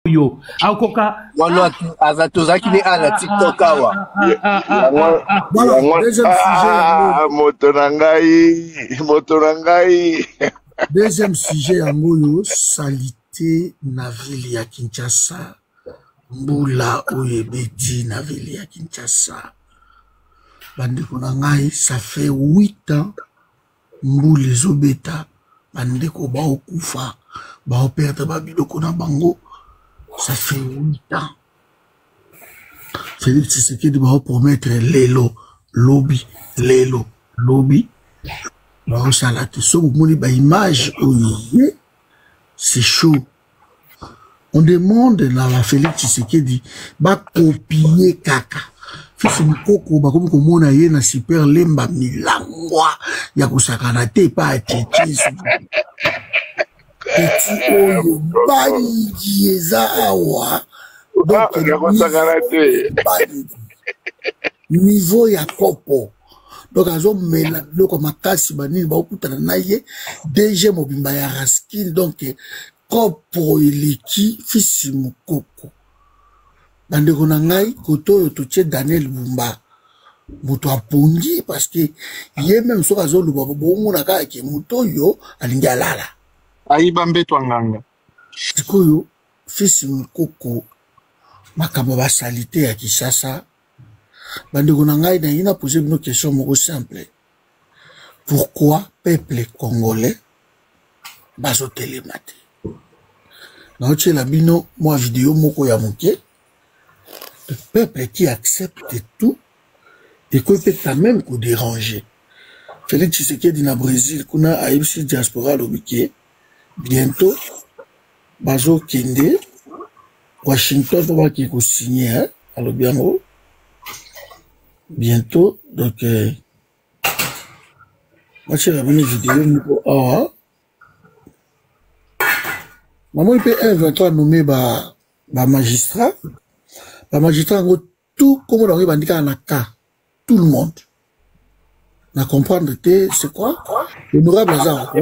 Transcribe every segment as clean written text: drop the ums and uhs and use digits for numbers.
yo akoka wana azatozaki ni ala TikTok awa moto na ngai deuxième sujet yango yo salité na ville ya Kinshasa mbula oyo ebeti na ville ya Kinshasa bandeko na ngai ça fait 8 ans mbula ezobeta bandeko baokufa baoperdre babiloko na bango ça fait 8 ans Félix Tshisekedi baopromettre lelo lobby baosala te so bomoni baimage oyo c'est chaud. On demande na Félix Tshisekedi bakopier kaka fisi mukoko bakomi komona ye na super lemba milangwa ya kusakana te pa atitisi eti oyo bangi eza awa donc niveau ya kopo donc azomela biloko makasi banini baokutana na ye DG mobimba ya Raskin donc kopo eleki fisi mukoko bandeko na ngai koto oyo totie Daniel Bumba moto apongi parce que ye même soki azoluba bomona kaka ke moto oyo alingi alala ayiba mbeto nganga sikoyo fisi mukoko makambo basalite ya Kinshasa bandeko na ngai na ina poser une question moko simple pourquoi peuple congolais bazotelema te naotiela bino mwa vidéo moko ya moke le peuple qui accepte tout et que peut quand même qu'on déranger. Félix Tshisekedi na Brésil kuna aibisi diaspora lobike bientôt bazo kende Washington va qui ko signer alors bien bientôt donc moi j'ai la bonne vidéo niveau ah maman il peut un nommé ba magistrat tout comme on arrive à dire en cas tout le monde na comprendre c'est quoi honorable Lazare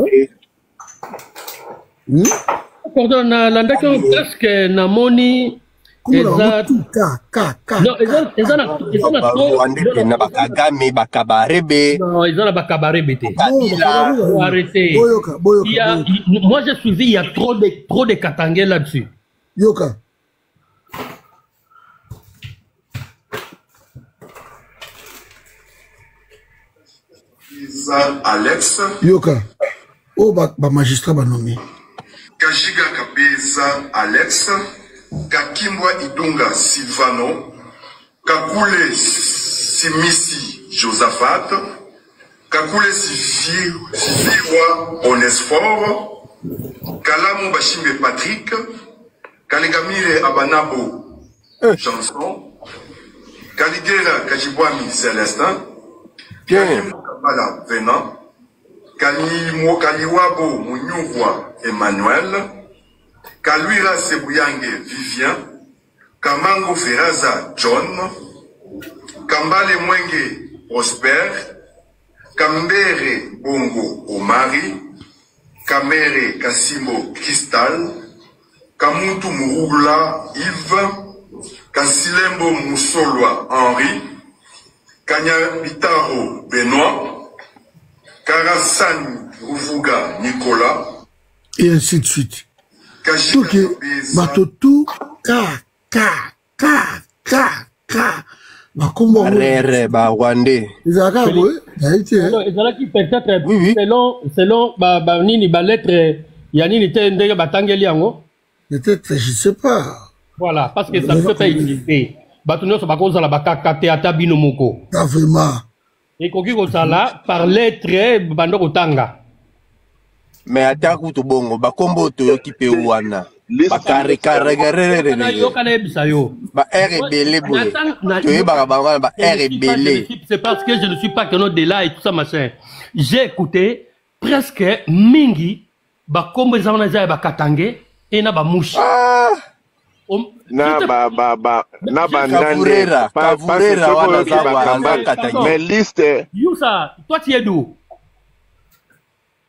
pardon na ndako presque na moni eza na bakagame bakabarebe non eza na bakabarebe te arrêtez moi j'ai suivi il y a trop de Katangais là-dessus yoka Alex yoka o ba magistrat ba nommé Kajiga Kabeza Alex Kakimbwa Idunga Silvano Kakule Simisi Josaphat Kakule Sifiwa Onesfort Kalamu Bashimbe Patrick Kalegamire Abanabo Chanson Kaligera Kajibwami Célestin Kabala Venant Kaliwabo Munyugwa Emmanuel Kaluira Sebuyange Vivien Kamango Feraza John Kambale Mwenge Prosper Kambere Bongo Omari Kamere Kasimo Cristal Kamuntu Murugula Yves Kasilembo Musolwa Henri Kanyabitaro Benoît Karasani Ruvuga Nicolas et ainsi de suite. Tout que Matotou Rere ba Rwandais. Ezalaki peut-être selon ba nini ba lettre ya nini te ndenge batangeli yango. Peut-être je sais pas. Voilà parce que ça ne peut pas exister. Batuno so bakoza la bakaka te ata bino moko. Vraiment. Et koki kozala par lettre bando kotanga. Mais ata kutu bongo bakombo toyoki pe wana. Bakare ba rebelle boye. Tu ba rebelle. C'est parce que je ne suis pas que non de là et tout ça machin. J'ai écouté presque mingi bakombo ezana za ba katangé et na ba mouche. Na bandande mais liste Youssa, toi tu es d'où?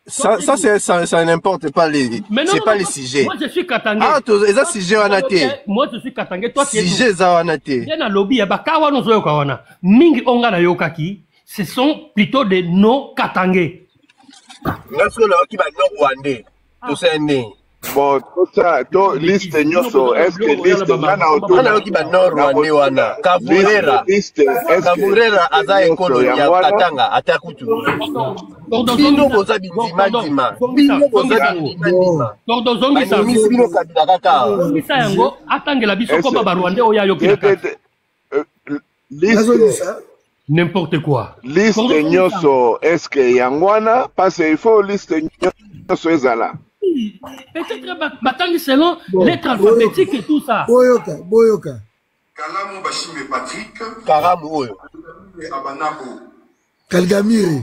Ça n'importe pas les. C'est pas les sujets. Moi, je suis Katangé. Ah, c'est un sujet en athée. Moi, je suis Katangé. Toi, tu es. Sujet en athée. Il y a un lobby, Bakawa no zoyo kawana. Mingi onga na yokaki, ce sont plutôt des non-Katangé. Est-ce que là, qui va non rwandais? Tout ça, né. Bon, tout ça, liste nyoso, est-ce que liste nana autour? Ana qui va non rwandais wana. Kavurera. Kavurera aza ekolo ya Katanga atakutu. Bino boza bindima ndima. Bino boza bindima ndima. Kordo zongi sa. Bino kabila kaka. Zongi sa yango atangela biso ko ba rwandais oya yokina. Liste N'importe quoi. Liste nyoso, est-ce que yangwana? Parce qu'il faut liste nyoso ezala. Peut-être batangi selon lettre alphabétique et tout ça. Boyoka. Kalamu Bashime Patrick. Karamu oyo. Abanabo. Kalgamiri.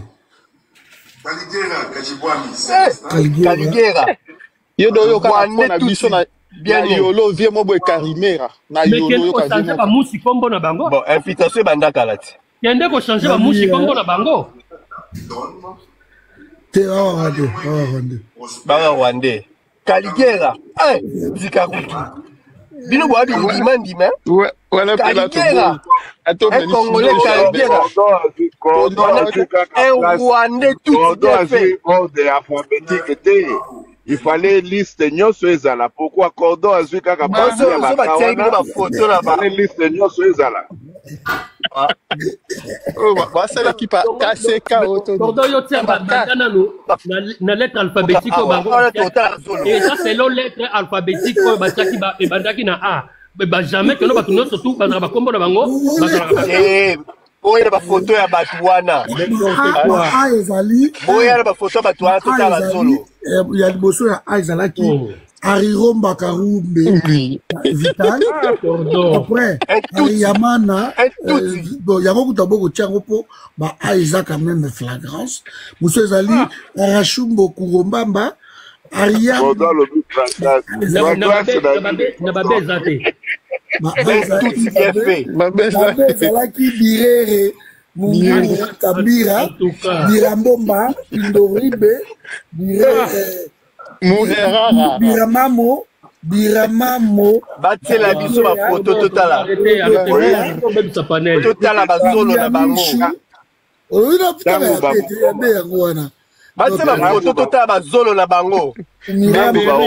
Kaligera Kajibwami. Kaligera. Yodo yoka na biso na bien yolo vie mo boy Karimera. Na yolo yoka changer ba musi kombo na bango. Bon, invitation banda kalati. Yende ko changer ba musi kombo na bango. Bara Rwandais. Kaligera. Zikakutu. Bino boabi ndima. Voilà Kaligera. Un Congolais Kaligera. Un Rwandais tout fait. Ordre alphabétique. Il fallait liste nyoso ezala. Pourquoi cordon azui kaka basi ya bakawana? Liste nyoso ezala. Basala qui pa KCK auto. Cordon yo tia bandana na lettre alphabétique au bango. Et ça c'est l'autre lettre alphabétique au bataki ba e bandaki na A. Ba jamais que no batuno surtout ba na kombo na bango. Oya ba photo ya Batwana. A ezali. Oya ba photo ya Batwana totala solo. Ya liboso ya A ezalaki Ariromba Karumbe Vital. Après Yamana bon yango kutaboko tiango po ba A eza quand même flagrance. Muso ezali Arashumbo Kurombamba Aria. Na babe zate. Ezalaki Birere Mungu Kabira Birambomba Indoribe Biramamo batela biso ba photo totala ba solo na bango batela ba photo totala ba solo na bango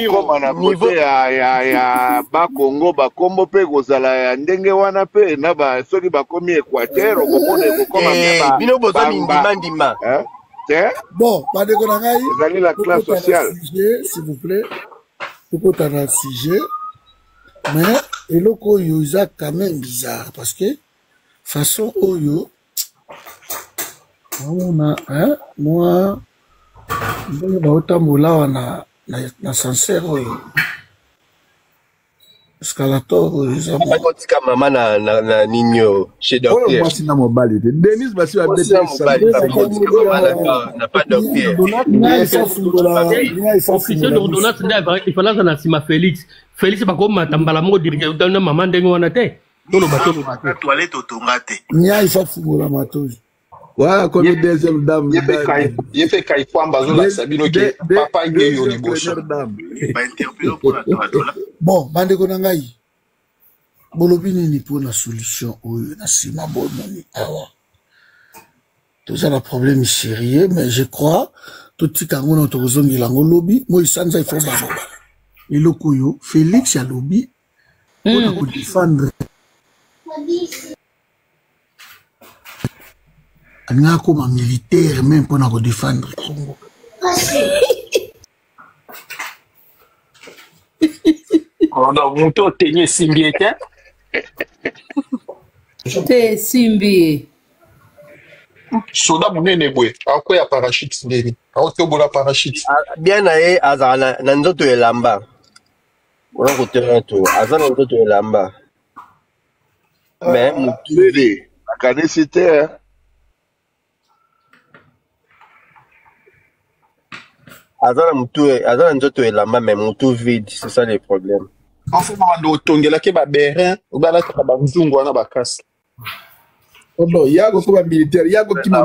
okoma na kote ya bakongo bakombo mpe kozala ya ndenge wana mpe na soki bakomi Équateur okomona ekokoma bino boza ndima. Bon, bandeko na ngai ezali la classe sociale s'il vous plaît tokota na sujet mais eloko oyo eza quand même bizarre parce que façon oyo naona moi ndenge baotambola wana na sincère oyo escalator oyo eza bakotika mama na ninyo chez docteur mwasi na mobali te Denis basi wa bete na pas docteur officiel d'ordonnance il fallait na sima Félix bakoma tambala mo dirige na mama ndenge wana te tolo bato toilette otongate nya il faut fungola matozi. Voilà, comme deuxième dame. Il fait qu'il faut ambazola sabino ke papa ngeyo liboso. Bon, bandeko na ngai. Bolobi nini pour la solution oyo na sima bonani awa. Tout ça le problème sérieux mais je crois tout tikango na tozongi lango lobby moi isanza il faut baba. Eloko yo Félix ya lobby pour défendre. Il y a comme un militaire même pour nous défendre. Alors, mon tour, t'es simbié, tiens. T'es simbié. Soda munene bwe. Ako ya parachute ndeni. Ako bola parachute. Bien nae azana na nzoto elamba. Ona kotera to azana nzoto elamba. Mais mutu akanisite azana nzoto elamba mais mutu vide, c'est ça le problème. En fait, on a tongela ke ba berin, ou ba la ka ba nzungu wana ba kasa. Non, Yago comme militaire, Yago qui m'a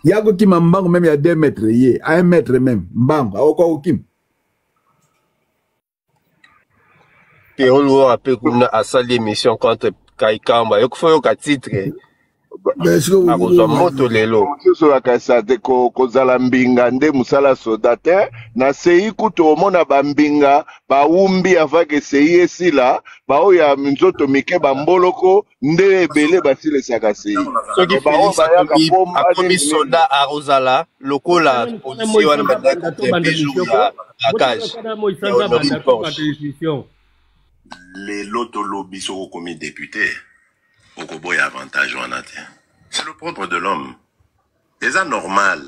Yago qui m'a même il y a 2 mètres, à 1 mètre même. Mbango, au Kim. Et on voit un peu qu'on a sali émission contre Kaikamba. Il faut un titre. sur la cassette kozala mbinga nde musala sodate na sei kutu omona bambinga baumbi avake sei esila baoya nzoto mike bamboloko nde ebele basilesaka sei soki Félix akomi soda arozala lokola polisi wana bandaka tebejo ya akage les loto lobby sont commis député au Koboy avantage wana te. C'est le propre de l'homme. C'est normal.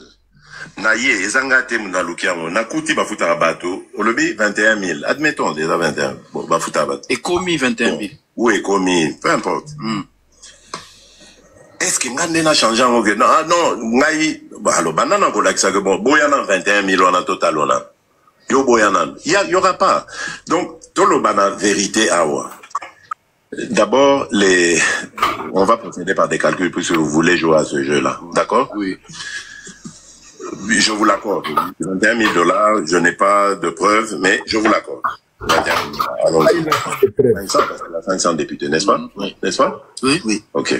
Naye, ezangate muna lukiamo. Nakuti bafuta bateau. Au lobby 21 000. Admettons déjà 21. Bon, bafuta bateau. Et commis 21 000. Oui, commis. Peu importe. Est-ce que ngande na changé en non, ah non, ngai, bah, alors, banana ko lakisa que bon, boyana 21 000 on a total on a. Yo boyana. Il y aura pas. Donc, tolo bana vérité awa. D'abord, on va procéder par des calculs puisque vous voulez jouer à ce jeu-là. D'accord? Oui. Je vous l'accorde. 21 000 $, je n'ai pas de preuves, mais je vous l'accorde. 21 000 $. Alors, 500 parce qu'il y a 500 députés, n'est-ce pas? Oui. N'est-ce pas? Oui. Oui. Ok.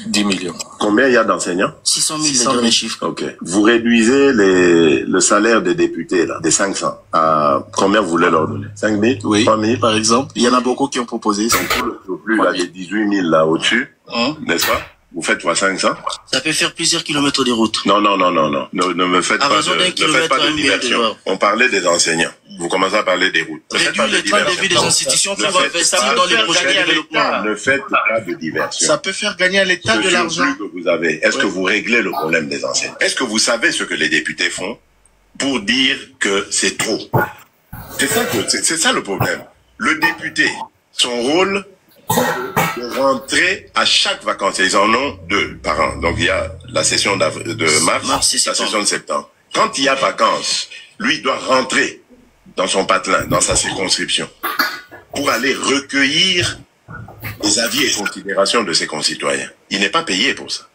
10 millions. Combien il y a d'enseignants? 600 000 les chiffres. Ok. Vous réduisez le salaire des députés, là, des 500. À combien vous voulez leur donner? 5 000? Oui. 3 000? Par exemple. Il y en a beaucoup qui ont proposé. Donc, pour le plus, là, les 18 000 là au-dessus. N'est-ce pas? Vous faites fois 500. Ça peut faire plusieurs kilomètres de route. Non, non, non, non, non. Ne me faites pas de diversion. On parlait des enseignants. Vous commencez à parler des routes. Réduire les trains de vie des institutions pour investir dans les projets de développement. Ne faites pas de diversion. Ça peut faire gagner à l'État de l'argent. Que vous avez. Est-ce que vous réglez le problème des enseignants? Est-ce que vous savez ce que les députés font pour dire que c'est trop? C'est ça le problème. Le député, son rôle, de rentrer à chaque vacances. Ils en ont 2 par an. Donc il y a la session de mars, la session de septembre. Quand il y a vacances, lui doit rentrer dans son patelin, dans sa circonscription, pour aller recueillir les avis et considérations de ses concitoyens. Il n'est pas payé pour ça.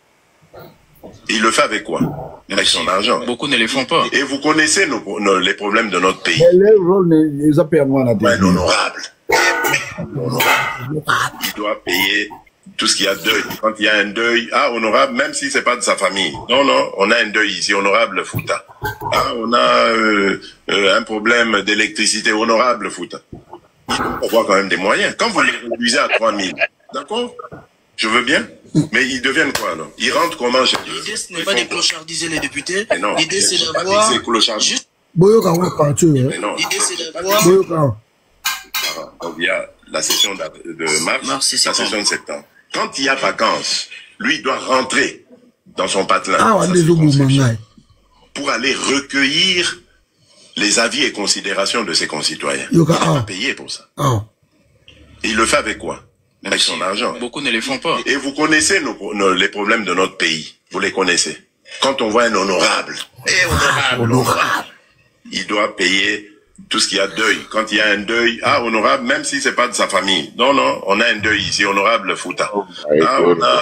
Il le fait avec quoi? Avec son argent. Beaucoup ne les font pas. Et vous connaissez les problèmes de notre pays. L'honorable. Il doit payer tout ce qu'il y a deuil. Quand il y a un deuil, honorable, même si c'est pas de sa famille. Non, non, on a un deuil ici, honorable Fouta. On a un problème d'électricité, honorable Fouta. Il faut avoir quand même des moyens. Quand vous les réduisez à 3 000, d'accord? Je veux bien. Mais ils deviennent quoi alors? Ils rentrent comment chez eux? L'idée, ce n'est pas de clochardiser les députés. L'idée, c'est d'avoir... Juste... L'idée, c'est d'avoir... Donc il y a la session de mars, la session de septembre. Quand il y a vacances, lui doit rentrer dans son patelin pour aller recueillir les avis et considérations de ses concitoyens. Il n'est pas payé pour ça. Il le fait avec quoi? Avec son argent. Beaucoup ne les font pas. Et vous connaissez les problèmes de notre pays. Vous les connaissez. Quand on voit un honorable, il doit payer tout ce qu'il y a deuil. Quand il y a un deuil, honorable, même si c'est pas de sa famille. Non, non, on a un deuil ici, honorable Fouta. On a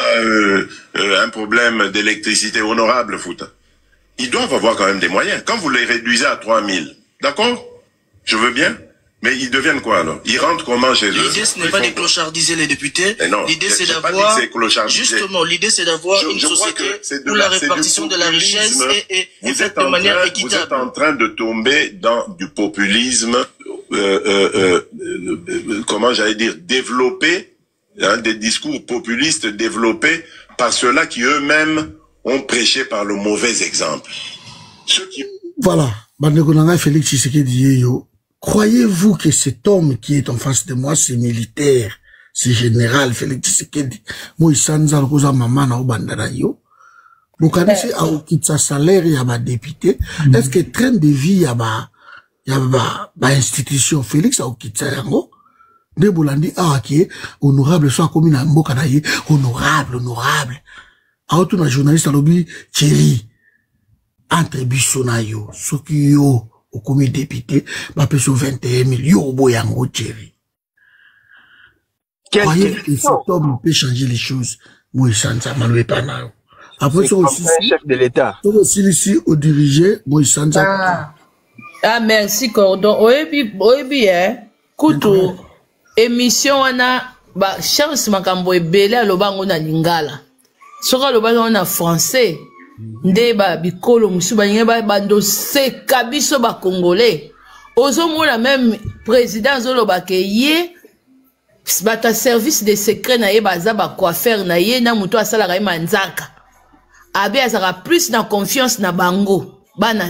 un problème d'électricité, honorable Fouta. Ils doivent avoir quand même des moyens. Quand vous les réduisez à 3 000, d'accord? Je veux bien. Mais ils deviennent quoi alors? Ils rentrent comment chez eux? L'idée, ce n'est pas de clochardiser les députés. L'idée, c'est d'avoir... Justement, l'idée, c'est d'avoir une société où la répartition de la richesse est faite de manière équitable. Vous êtes en train de tomber dans du populisme, comment j'allais dire, développé, des discours populistes développés par ceux-là qui eux-mêmes ont prêché par le mauvais exemple. Voilà. Félix Tshisekedi. Croyez-vous que cet homme qui est en face de moi, c'est militaire, c'est général, Félix Tshisekedi, moi, il s'en a le maman na obandana yo. Vous connaissez, au kitsa salaire, il y a ma député. Est-ce que train de vie, il y a ma institution, Félix, au kitsa yango? De Boulandi, qui est honorable, soit comme une mboka na ye, honorable. Tout na journaliste à l'obli, Thierry, entre bisona yo, soki yo, au comité député, ma personne 21 000, yo boyango Thierry. Croyez que cet homme peut changer les choses. Moi, Sanza, Manuel Panao. Après, c'est aussi chef de l'État. C'est aussi ici au dirigé, moi, Sanza. Ah, merci, Cordon. Oui, hein. Koutou, émission, on a, chance, makambo ebele, alobango na lingala. Soka alobango na français. Nde bikolo musu balinge bando seka biso ba congolais. Ozo mona même président zoloba ke ye bata service de secret na ye baza ba coiffeur na ye na muto asala ka manzaka. Abe azaka plus na confiance na bango. Bana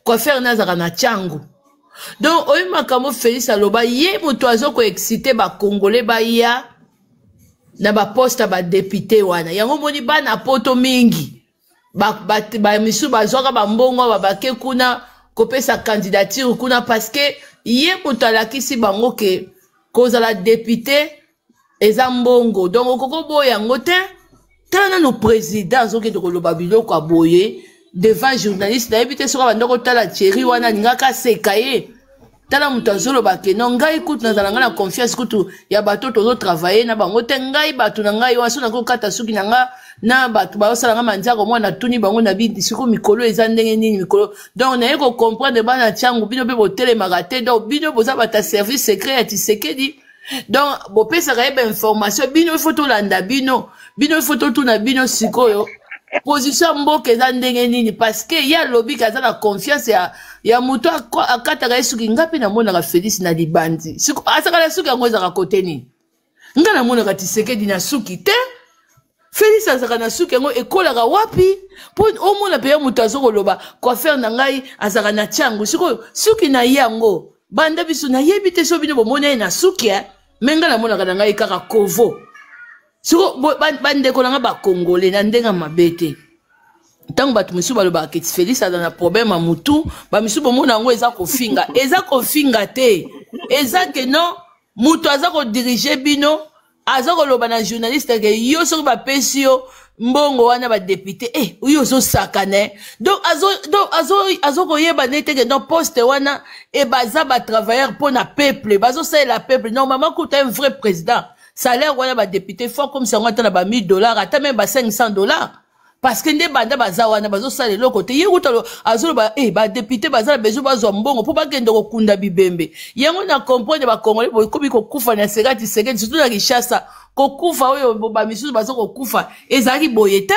coiffeur na azaka na changu. Donc oyi makambo Félix aloba ye muto azoko exciter ba congolais ba ya na ba poste ba député wana. Yango moni bana poto mingi. Misu bazwaka bambongo babake kuna kopesa candidature kuna parce que ye mutalakisi bango ke kozala député eza mbongo donc okoko boya yango te tala no président zoke de koloba biloko aboye devant journaliste na ebite soka bandoko tala chéri wana ngaka sekaye tala mutazolo bake no ngai kutu nazala nga na confiance kutu ya bato tozo travailler na bango te ngai bato na ngai waso na kokata suki na nga na bato basala nga manzako mwana tuni bango na bidi siko mikolo eza ndenge nini mikolo donc na yeko comprendre bana changu bino be botele magate donc bino boza bata service secret ya Tshisekedi donc bopesa ka yeba information bino photo landa bino photo tuna bino sikoyo position mboka eza ndenge nini parce que ya lobby kaza na confiance ya muto akata ka suki ngapi na mona ka Félix na libandi siko asaka la suki yango ezaka kote nini nga na mona ka Tshisekedi na suki te Félix azaka na suki yango ekolaka wapi po omona pe ya muto azokoloba coiffeur na ngai azaka na changu siko suki na yango banda biso na yebi te so bino bomona na suki menga na mona ka ngai kaka kovo siko bandeko na nga ba congolais na ndenga mabete tango batu misu baloba ke Félix aza na problème a mutu ba misu bomona yango eza kofinga te eza ke non mutu aza ko diriger bino aza ko loba na journaliste ke yo so ba pesio mbongo wana ba député uyo zo sakane donc azo ko yeba nete ke non poste wana baza ba travailleur pour na peuple bazo ça la peuple normalement quand un vrai président salaire wana ba député fort comme ça on a ba $1000 ata même ba $500 parce que nde banda baza wana bazo sala le côté yekutalo azolo ba ba député baza bezo bazo mbongo pour ba kende ko kunda bibembe yango na comprendre ba congolais ko biko kufa na segati surtout na Kinshasa ko kufa oyo ba misu bazo ko kufa ezaki boyeta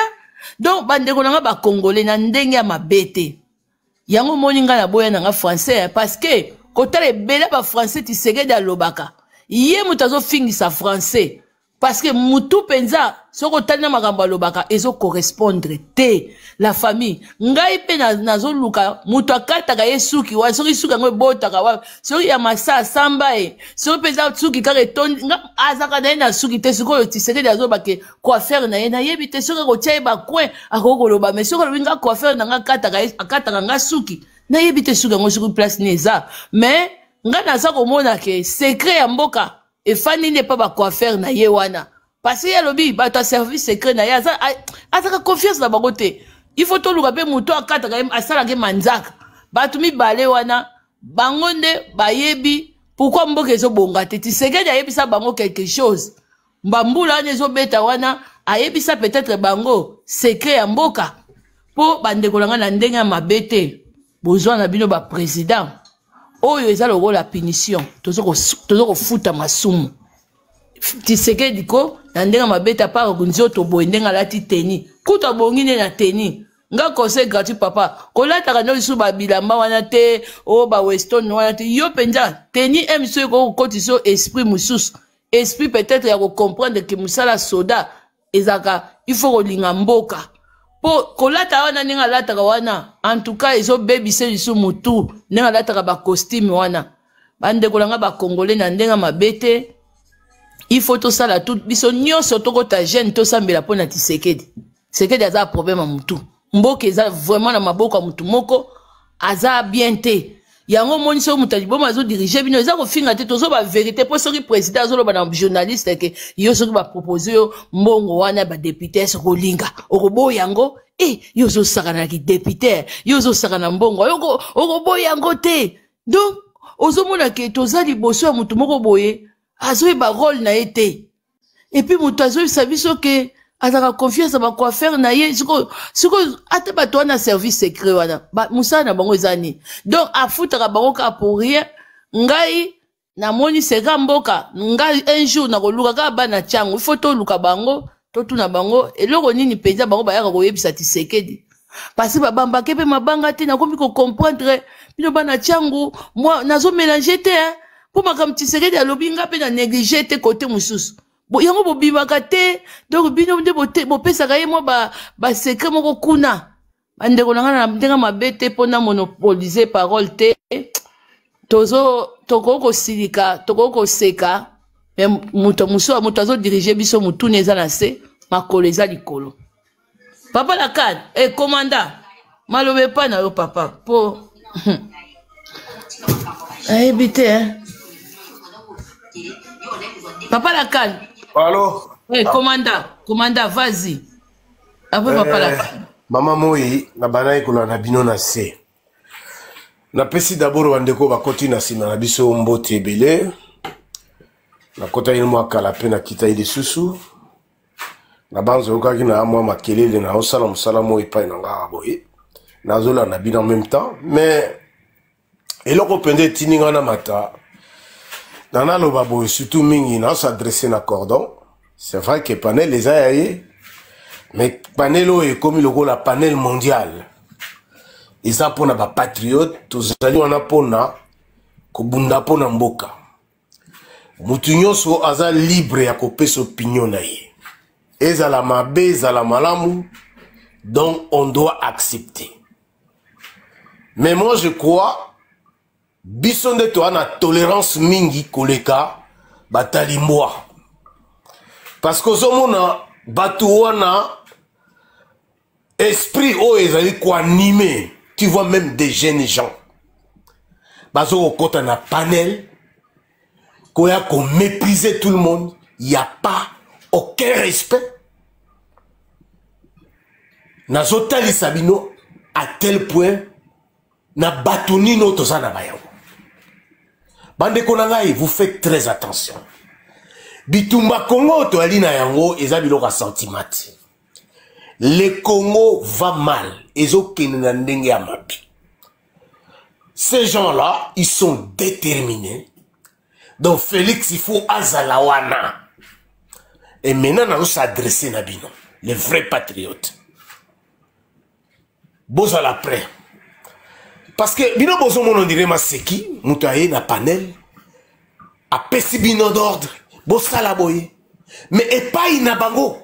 donc bande ko nga ba congolais na ndenge ya mabete yango moninga na boya na nga français parce que ko tale bela ba français ti segede alobaka ye mutazo fingisa français parce que mutu penza soko tana makambo alobaka ezo correspondre te la famille ngai pe nazo luka mutu akataka yesuki wa soki suka ngo botaka wa soki ya masa samba soki penza suki kare ton azaka na suki te soko Tshisekedi azobake coiffeur na ye na yebi te soki ko tia ba coin akokoloba mais soko winga coiffeur na nga akataka nga suki na yebi te suka ngo suki place neza mais nga naza komona ke secret ya mboka efani ne pas ba coiffeur na ye wana parce que ya lobi ba ta service secret na ya azaka confiance na bagote il faut to luka pe muto akata ka asala ke manzaka batu mi bale wana bangonde bayebi pourquoi mboka ezo bonga te Tshisekedi ayebisa bango quelque chose mbambula nezo beta wana ayebisa peut-être bango secret ya mboka po bandeko langa na ndenge ya mabete bozwa na bino ba président oyo eza lokola la punition tozoko futa masumu Tshisekedi ko na ndenga mabeta pa kunzio to boy ndenga lati teni kuta bongine na teni nga conseil gratuit papa kolata ka no su ba bilamba wana te o ba weston wana te yo penja teni emso ko kotiso esprit musus esprit peut-être ya ko comprendre que musala soda ezaka il faut kolinga mboka po kolata wana ninga lata ka wana en tout cas iso baby se lisu mutu ninga lata ka ba costume wana bande kolanga ba congolais na ndenga mabete il faut to sala tout biso nyonso to ko ta jeune to sambela pona Tshisekedi Tshisekedi aza problème mutu mboka eza vraiment na maboko mutu moko aza bien te yango moni so mutu bo mazo diriger bino eza ko finga te tozo ba vérité po soki président zo ba na journaliste ke yo soki ba proposer yo mbongo wana ba député so ko linga okobo yango yo zo sakana ki député yo zo sakana mbongo okobo yango te donc ozo mona ke toza liboso ya mutu moko boye azoyeba rôle na ye te. Et puis moto azoyebisa biso ke azaka confiance ba coiffeur na ye siko ata bato wana service secret wana musala na bango eza nini. Donc afutaka bango ka pour rien. Ngai namoni seka mboka ngai un jour nakoluka kaka bana tiango il faut toluka bango totuna bango eloko nini penza bango bayaka koyebisa Tshisekedi parce que babambake mpe mabanga te nakomi kocomprendre bino bana tiango moi nazo mélanger te mpo makambo Tshisekedi alobi nga mpe na néglige te kote mosusu yango bobimaka te donc bino nde bopesaka ye mwa basekret moko kuna bandeko na nga na ndenge mabe te mpona monopolize parole te toko silika toko seka muto azodirige biso mutune eza na se makolo eza likolo papa Lacan commanda malobe pa na yo papa po ayebi te papa Lacan allô commanda vas-y après papa Lacan mama moi na banayi kola na bino na se napesi d'abord bandeko bakoti na nsima na biso mbote ebele nakota ye mwa kala mpe nakita ye lisusu na banzolukaki na mwa makelele na osala mosala mo epai na ngaka boye nazola na bino en même temps mais eloko mpenza etindi nga na mata na naloba boye surtout mingi naosadresse na cordon c'est vrai que panel eza ya ye mais panel oyo ekomi lokola panel mondial eza mpona bapatriote tozali wana mpona kobunda mpona mboka mutu nyonso aza libre ya kopesa opinion na ye ezala mabe ezala malamu donc on doit accepter mais moi je crois biso nde toa na tolérance mingi koleka batali mbwa parce que ozomona bato wana esprit oyo ezali koanime. Tu vois même des jeunes gens. Bazo okota na panel. Koya ko mépriser tout le monde. Il n'y a pas aucun respect. Nazo tali sabino à tel point na batoni no toza na bayango. Bande konangai, vous faites très attention. Bitumba Congo to ali na yango eza biloko sentimati. Le Congo va mal. Ces gens-là, ils sont déterminés. Donc Félix, il faut azalawana. Et maintenant, nous s'adresser à Bino, les vrais patriotes. Bozala prêt. Parce que Bino Bozo on dirait ma seki, moutaye na panel, a pesi Bino d'ordre, Bosala boye. Mais et pas inabango.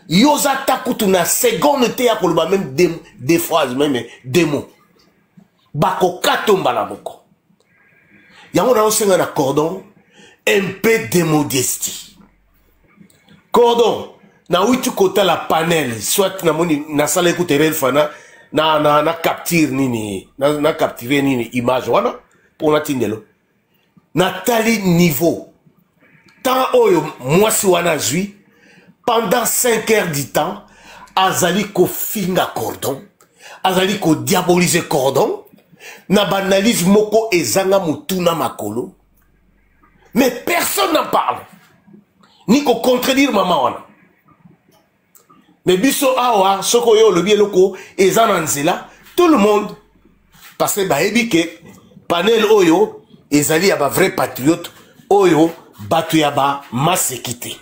Yoza takutu na seconde te ya koloba même des phrases même des mots. Bako katomba na moko. Yango na osenga na cordon un peu de modestie. Cordon na witu kota la panel soit na moni na sala écouter fana na capture nini na capturer nini image wana pour na tindelo. Na tali niveau tant oyo mwasi wana zui pendant 5 heures du temps, azali ko finga cordon, azali ko diaboliser cordon, na banalise moko ezanga mutuna makolo, mais personne n'en parle, ni ko contredire maman wana. Mais biso awa, soko yo lobi eloko ezana nzela, tout le monde, parce que baebi ke panel oyo ezali ya ba vrai patriote oyo batu ya ba masekite.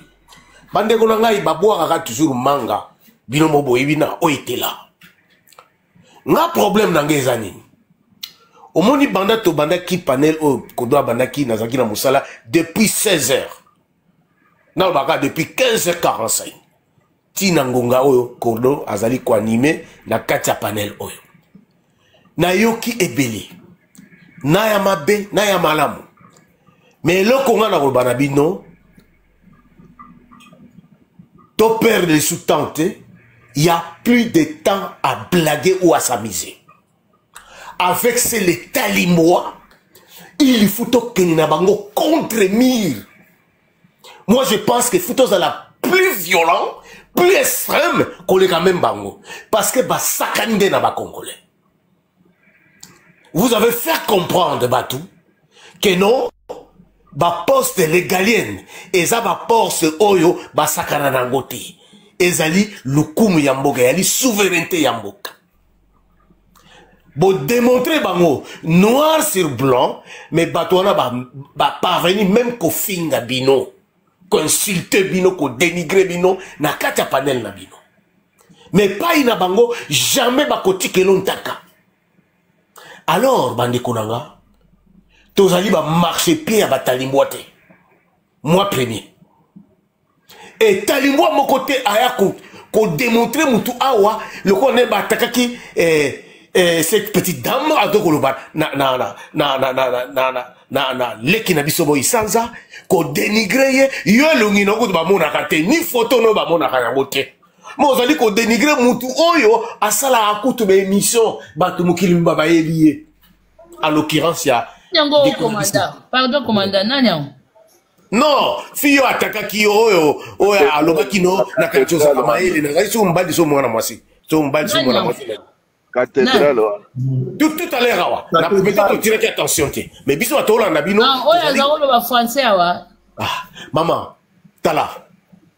Bande ko ngai babwaka toujours manga bino mobo ebina oitela. Nga problème na ngeza nini? Omoni banda to banda ki panel o kodo banda ki nazaki na musala depuis 16 heures. Na baka depuis 15h45. Tina ngonga oyo kodo azali ko animer na kati ya panel oyo. Na yoki ebele. Na ya mabe, na ya malamu. Mais loko nga na ko bana bino ton père de sous-tente, il n'y a plus de temps à blaguer ou à s'amuser. Avec ces les talimois, il faut que nous n'abandons contre mire. Moi, je pense que faut à la plus violent, plus extrême qu'on les même bango. Parce que bah sakande na ba congolais. Vous avez fait comprendre Batou que non, ba poste légalienne eza ba poste oyo ba sakana nango te ezali lukumu ya mboka yali souveraineté ya mboka bo démontrer bango noir sur blanc mais bato wana ba parvenir même ko finga bino ko insulter bino ko dénigrer bino na kati ya panel na bino mais pas ina bango jamais ba kotikelo ntaka. Alors bande konanga tozali ba marcher pied à batalimboa te moi premier et talimboa mon côté aya ko démontrer mutu awa le connaît ba takaki cette petite dame a dokoloba na leki na biso boy sanza ko dénigrer yo lungi no ko ba mona kate ni photo no ba mona ka ngote mo zali ko dénigrer mutu oyo asala akutu be émission batu mukili mbaba yebiye en l'occurrence ya Nyango commandant pardon commandant nanyang non fiyo atakaki oyo alobaki no na kancho za maele na ngai so mbali so mwana mwasi so mbali so mwana mwasi cathédrale tout à l'heure na peut-être tirer attention mais biso atola na bino oya zalo ba français awa maman tala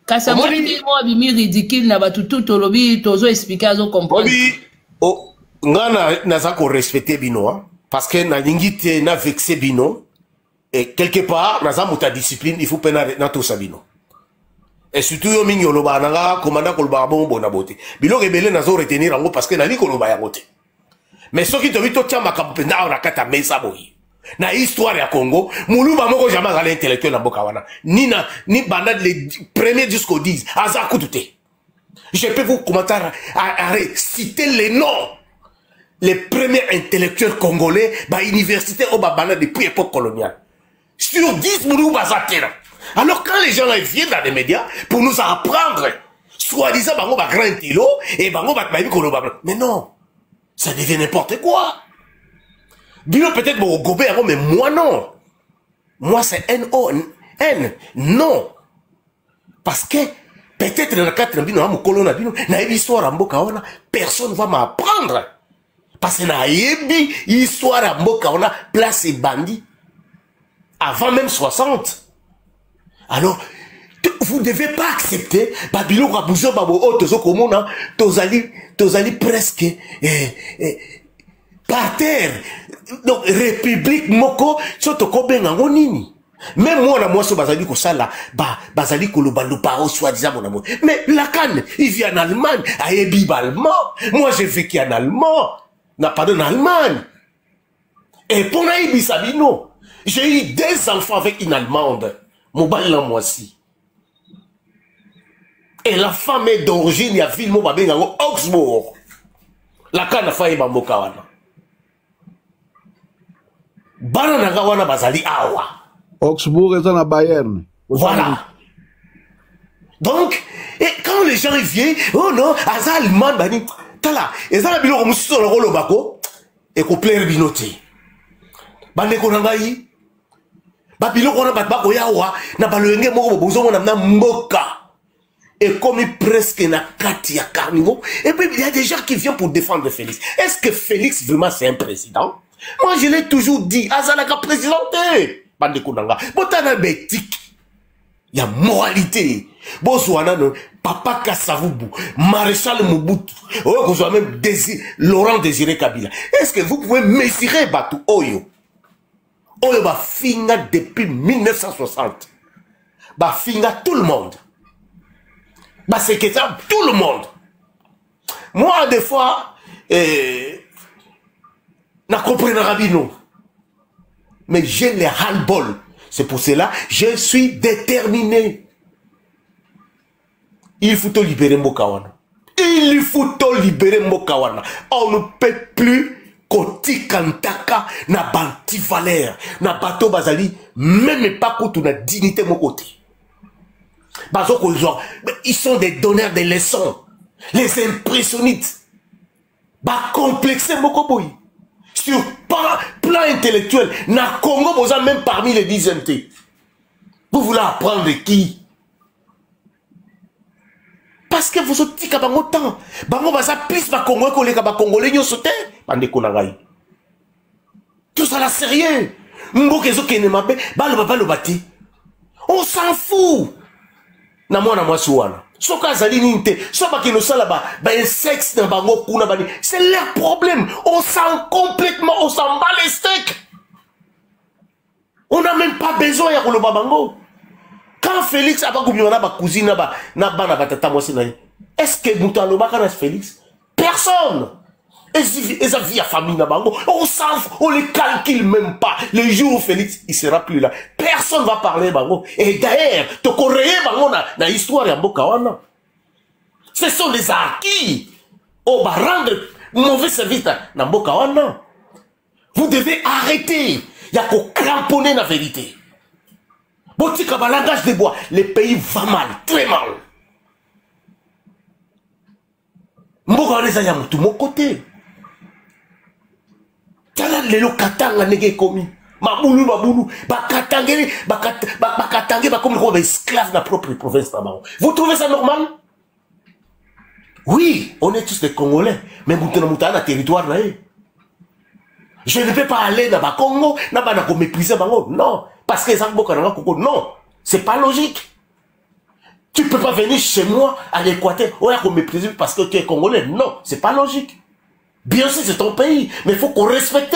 kasa moni mo bimi ridicule na batutu tolobi tozo expliquer zo comprendre obi o ngana naza ko respecter bino parce que na lingite na vexé bino et quelque part naza muta discipline il faut pena na to sabino et surtout yo mingi oloba nanga commandant koloba bon bona bote bilo rebelle nazo retenir yango parce que na li koloba yango te mais soki to bito tia makambo na na kata mesa boyi na histoire ya Congo muluba moko jamais à l'intellectuel na boka wana ni banda les premiers jusqu'au 10 aza kutute je peux vous commenter à citer les noms les premiers intellectuels congolais ba université au babana depuis l'époque coloniale sur 10 muluba zatera. Alors quand les gens viennent dans les médias pour nous apprendre soi-disant bango ba grand intello et bango ba baby koloba mais non ça devient n'importe quoi. Bilo peut-être bon gobé mais moi non. Moi c'est N non. Parce que peut-être dans le cadre bino mo kolona bino na histoire à mboka ona personne va m'apprendre. Parce que na yebi histoire à mboka ona place et bandit avant même 60. Alors vous ne devez pas accepter Babylon Rabouzo Babo Otozo Komona Tozali presque par terre. Donc République Moko Sotoko Bengango Nini. Même moi na moi so bazali ko sala bazali ko lobalu paro soi-disant mon amour. Mais Lacan il vit en Allemagne, ayebi allemand. Moi j'ai vécu en allemand, n'a pas en Allemagne. Et pour Naïbi Sabino, j'ai eu 2 enfants avec une allemande. Mobile moi aussi. Et la femme est d'origine, il y a ville Mobabengango Augsbourg. Lacan a failli Bambokawana. Banana wana bazali awa. Augsbourg est dans Bayern. Voilà. Donc, et quand les gens viennent, oh non, aza allemand bani, tala, ezala bilo comme si on le rôle bako, et qu'on plaire binoté. Bande konangai, babilo kona batbako yawa, na baloenge moko bozo na mboka. Et comme presque na kati ya Carnivo, et puis il y a des gens qui viennent pour défendre Félix. Est-ce que Félix vraiment c'est un président? Moi je l'ai toujours dit, azalaka présidenté. Bande konanga, botana bétique. Il y a moralité. Bozwana no Papa Kassavubu, Maréchal Mobutu, oh même Laurent Désiré Kabila. Est-ce que vous pouvez mesurer Batu Oyo? Oyo ba finga depuis 1960. Ba finga tout le monde. Bah c'est que ça, tout le monde. Moi, des fois, n'a compris Rabino. Mais j'ai les ras-le-bol. C'est pour cela, je suis déterminé. Il faut te libérer Mokawana. Il faut te libérer Mokawana. On ne peut plus Koti Kantaka na banti valeur. Na bateau bazali, même pas contre la dignité mon côté. Ils sont des donneurs de leçons. Les impressionnistes. Complexé Mokoboy. Sur plan intellectuel. Na Congo, vous avez même parmi les 10 MT. Vous voulez apprendre qui? Parce que vous êtes dit que vous temps. Bango baza plus ba Congo que les Congolais n'y sauté. Bande konangai. Tout ça là sérieux. Mbokezo kene mabe, balo bati. On s'en fout. Na mwana mwasi wana. Soka zali ninte, soka kino sala ba un sexe na bango kuna bani. C'est leur problème. On s'en complètement, on s'en bat les steaks. On n'a même pas besoin ya kolo bango. Quand Félix a pas coupé na cousine na batata mwasi na. Est-ce que Boutalo Bakana Félix? Personne. Et ça vit à famille na bango. On s'en fout, on les calcule même pas. Le jour où Félix il sera plus là, personne va parler bango. Et d'ailleurs, te corréer bango na histoire ya mboka wana. Ce sont les acquis. On va rendre mauvais service na mboka wana. Vous devez arrêter. Il y a qu'au cramponner la vérité. Botika ba langage de bois, le pays va mal, très mal. Mboka wana za ya mutu mon côté. Tala lelo katanga nege komi. Mabulu bakatangeli bakatange ba comme esclave na propre province là-bas. Vous trouvez ça normal? Oui, on est tous des Congolais, mais mutu na territoire là. Je ne peux pas aller dans le Congo, dans mépriser bango. Non, parce que non, c'est pas logique. Tu peux pas venir chez moi à l'Équateur, on mépriser parce que tu es Congolais. Non, c'est pas logique. Bien sûr, c'est ton pays, mais il faut qu'on respecte.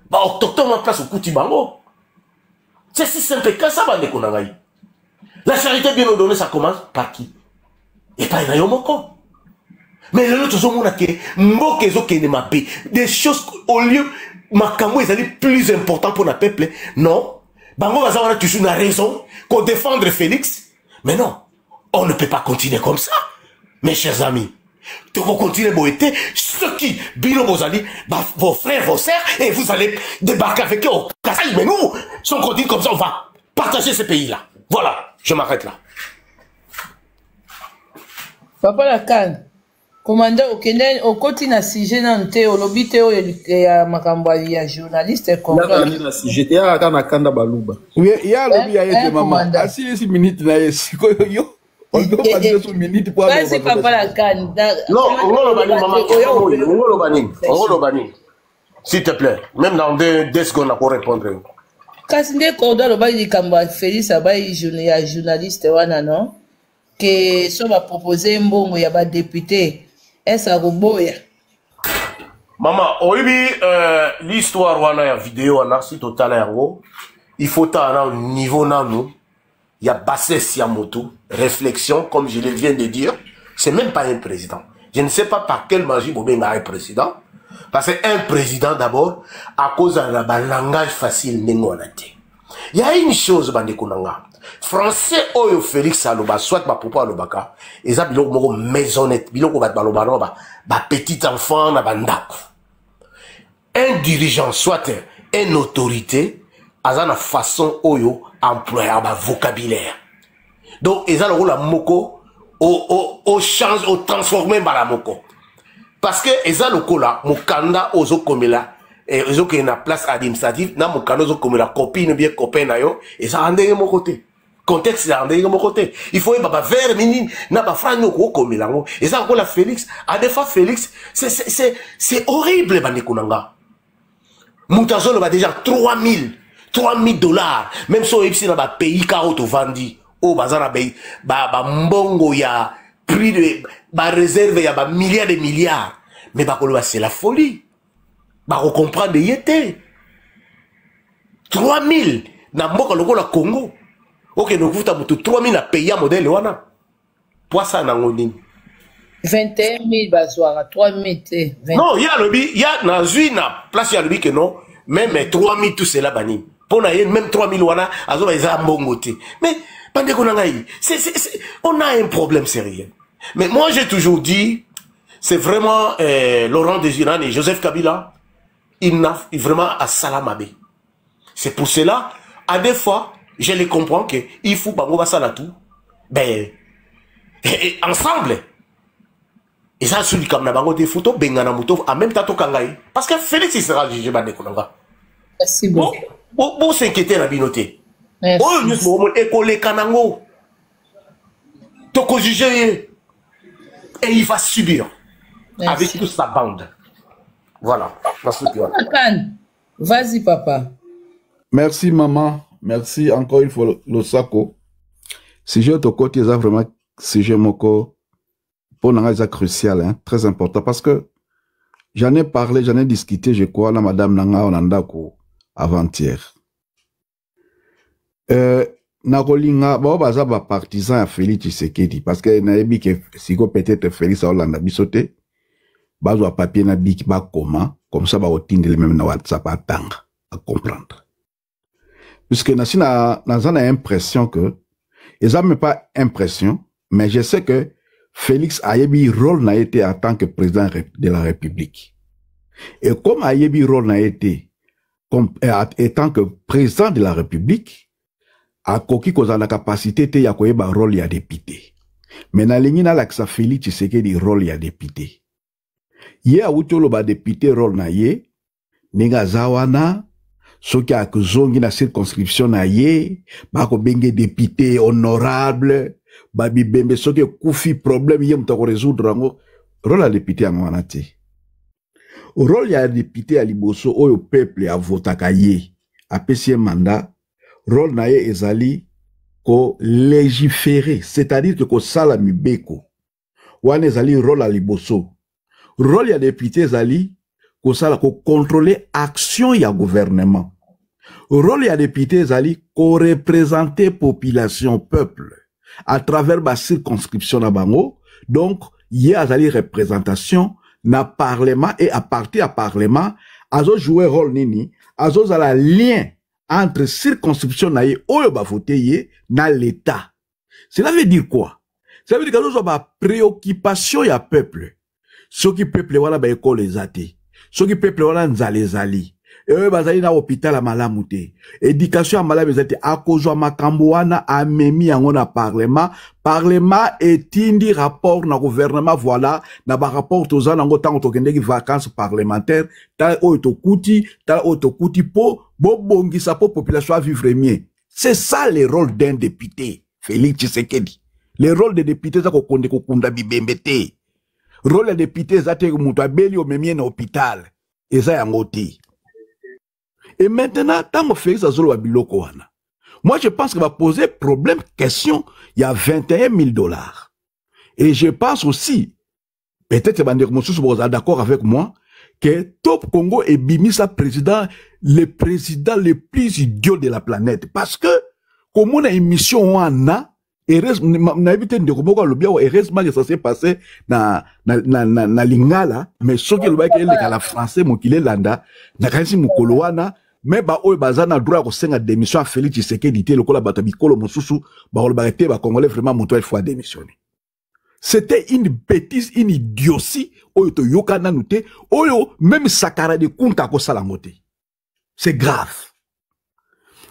Bah, autochtone en place au Koutibango. C'est si simple que ça, la charité bien ordonnée, ça commence par qui? Et pas une ayomoko. Mais le autre jour, on a des choses au lieu, Makambo est plus important pour le peuple. Non. Bango Baza, on a toujours une raison qu'on défendre Félix. Mais non. On ne peut pas continuer comme ça. Mes chers amis. Tu vas continuer à boiter ceux qui, Bino Bozali, vos frères, vos sœurs, et vous allez débarquer avec eux au Kassai. Mais nous, si on continue comme ça, on va partager ce pays-là. Voilà. Je m'arrête là. Papa Lacan. Commandant au côté na sujet nante au lobby théo ya makambo ya journaliste comprendre. J'étais à Kanakanda Baluba. Il y a lobby à être maman. Assis 6 minutes na siko yo. On doit passer sur minute pour aller. Vas-y papa la canne. Non, on va maman. On va s'il te plaît. Même dans 2 secondes on peut répondre. Kasinde Cordon le bail di kamba Félix abai journaliste wana non que ça va proposer mbongo ya ba député. Est-ce à Roboya? Maman, oui, l'histoire wana ya vidéo wana si total yango, il faut ta au niveau na nous, il y a bassesse ya moto, réflexion comme je le viens de dire, c'est même pas un président. Je ne sais pas par quelle magie Bobenga est président, parce que un président d'abord à cause de la langage facile nengonate. Il y a une chose bande konanga. Français oyo Félix aloba soit ba popo alobaka eza biloko moko maisonnette biloko ba baloba no ba petit enfant na bandako. Un dirigeant soit une autorité aza na façon oyo employer ba vocabulaire. Donc eza la moko au change au transformer ba la moko. Parce que eza lokola mokanda ozo komela et ozo ke na place administrative na mokanda ozo komela copine bien copain na yo eza andenge mon côté. Contexte là de mon côté il faut baba vers minine na ba franyo ko komelango et ça encore la Félix à des fois Félix c'est horrible bande kunanga mutazo ba déjà 3000 dollars même so ipsi na ba pays ka auto vandi o bazana ba mbongo ya prix de ba réserve ya ba milliards de milliards mais ba koloba c'est la folie ba comprendre yete 3000 na mboka lokola Congo. Ok, nous vous avons 3000 à payer à modèle. Pour ça, on a 21 000 basoirs, 3 000. Non, il y a le il y a dans une place, il y a le que non, même 3 000 tout cela bani. Pour même 3 000 wana, azo ba isa mbongote. Mais, pendant qu'on a on a un problème sérieux. Mais moi, j'ai toujours dit, c'est vraiment Laurent Désiré et Joseph Kabila, il n'a vraiment à Salamabe. C'est pour cela, à des fois, je les comprends que il faut pas ça là tout ben ensemble et ça celui comme na bango des photos bengana moto en même temps to kangai parce que Félix il sera jugé bande konanga merci beaucoup bon s'inquiéter la binoté oh nous mo école kanango to ko juger et il va subir avec toute sa bande voilà merci. Vas-y papa. Merci, maman. Merci encore une fois, le Sako. Sujet de côté, c'est vraiment sujet moko pour nous, c'est crucial, hein, très important, parce que j'en ai parlé, j'en ai discuté, je crois, la madame Nanga Onandako avant-hier. Nakolinga, bon, baza ba partisan à Félix Tshisekedi, parce que naebi que si peut-être Félix Hollande a bisoté, bazo a papier na bik ba comment, comme ça ba otinde le même na WhatsApp à tanga, à comprendre. Puisque na impression que, et ça même pas impression, mais je sais que Félix Ayebi rôle n'a été en tant que président de la République. Et comme Ayebi rôle n'a été étant que président de la République, a koki koza la capacité te ya koyeba rôle ya député. Mais na lingi na laksa Félix Tshisekedi rôle ya député. Ye a utolo ba député rôle na ye, ninga zawana, soki a kuzongi na circonscription na ye, bako benge député honorable, babi bembe soki kufi problème ye mutako résoudre rango, rôle ya député ya mwanate. Rôle ya député ya liboso oyo peuple a votaka ye, apesi mandat, rôle na ye ezali ko légiférer, c'est-à-dire que ko sala mibeko. Wane ezali rôle ya liboso. Rôle ya député ezali ko sala ko contrôler action ya gouvernement. Rôle ya député ezali ko représenter population peuple à travers ba circonscription na bango. Donc y a ezali représentation na parlement et à partir à parlement azo jouer rôle nini, azo zala lien entre circonscription na ye oyo ba voté ye na l'état. Cela veut dire quoi? Ça veut dire que nous avons ba préoccupation ya peuple. Ce qui peuple wala ba école ezate. Ce qui peuple wala nzale zali. Et bazali na hôpital à malamute. Éducation à malamu ezate akozwa makambo wana amemi yango na parlement. Parlement etindi rapport na gouvernement voilà na ba rapport toza nango tango tokende ki vacances parlementaires ta otokuti po bobongisa po population à vivre mieux. C'est ça le rôle d'un député, Félix Tshisekedi. Le rôle des députés, c'est qu'on kunda bibembete. Rôle des députés, c'est que mutu abeli o memie na hôpital. Et ça yangoti. Et maintenant, tant que Félix Azolo wa biloko wana. Moi, je pense qu'il va poser problème, question, il y a $21,000. Et je pense aussi, peut-être que vous êtes d'accord avec moi, que Top Congo est Bimisa président, le président le plus idiot de la planète. Parce que, comme on a une mission, on a, heureusement que ça s'est passé na lingala, mais ce qui est le français, mon qu'il est landa, na kansi mukoloana, mais ba oy bazana droit ko senga démission à Félix Tshisekedi te lokola batabikolo mosusu ba olbarete ba congolais vraiment moto il faut démissionner. C'était une bêtise, une idiotie oyo to yokana nute oyo même sakara de kunta ko salangote. C'est grave.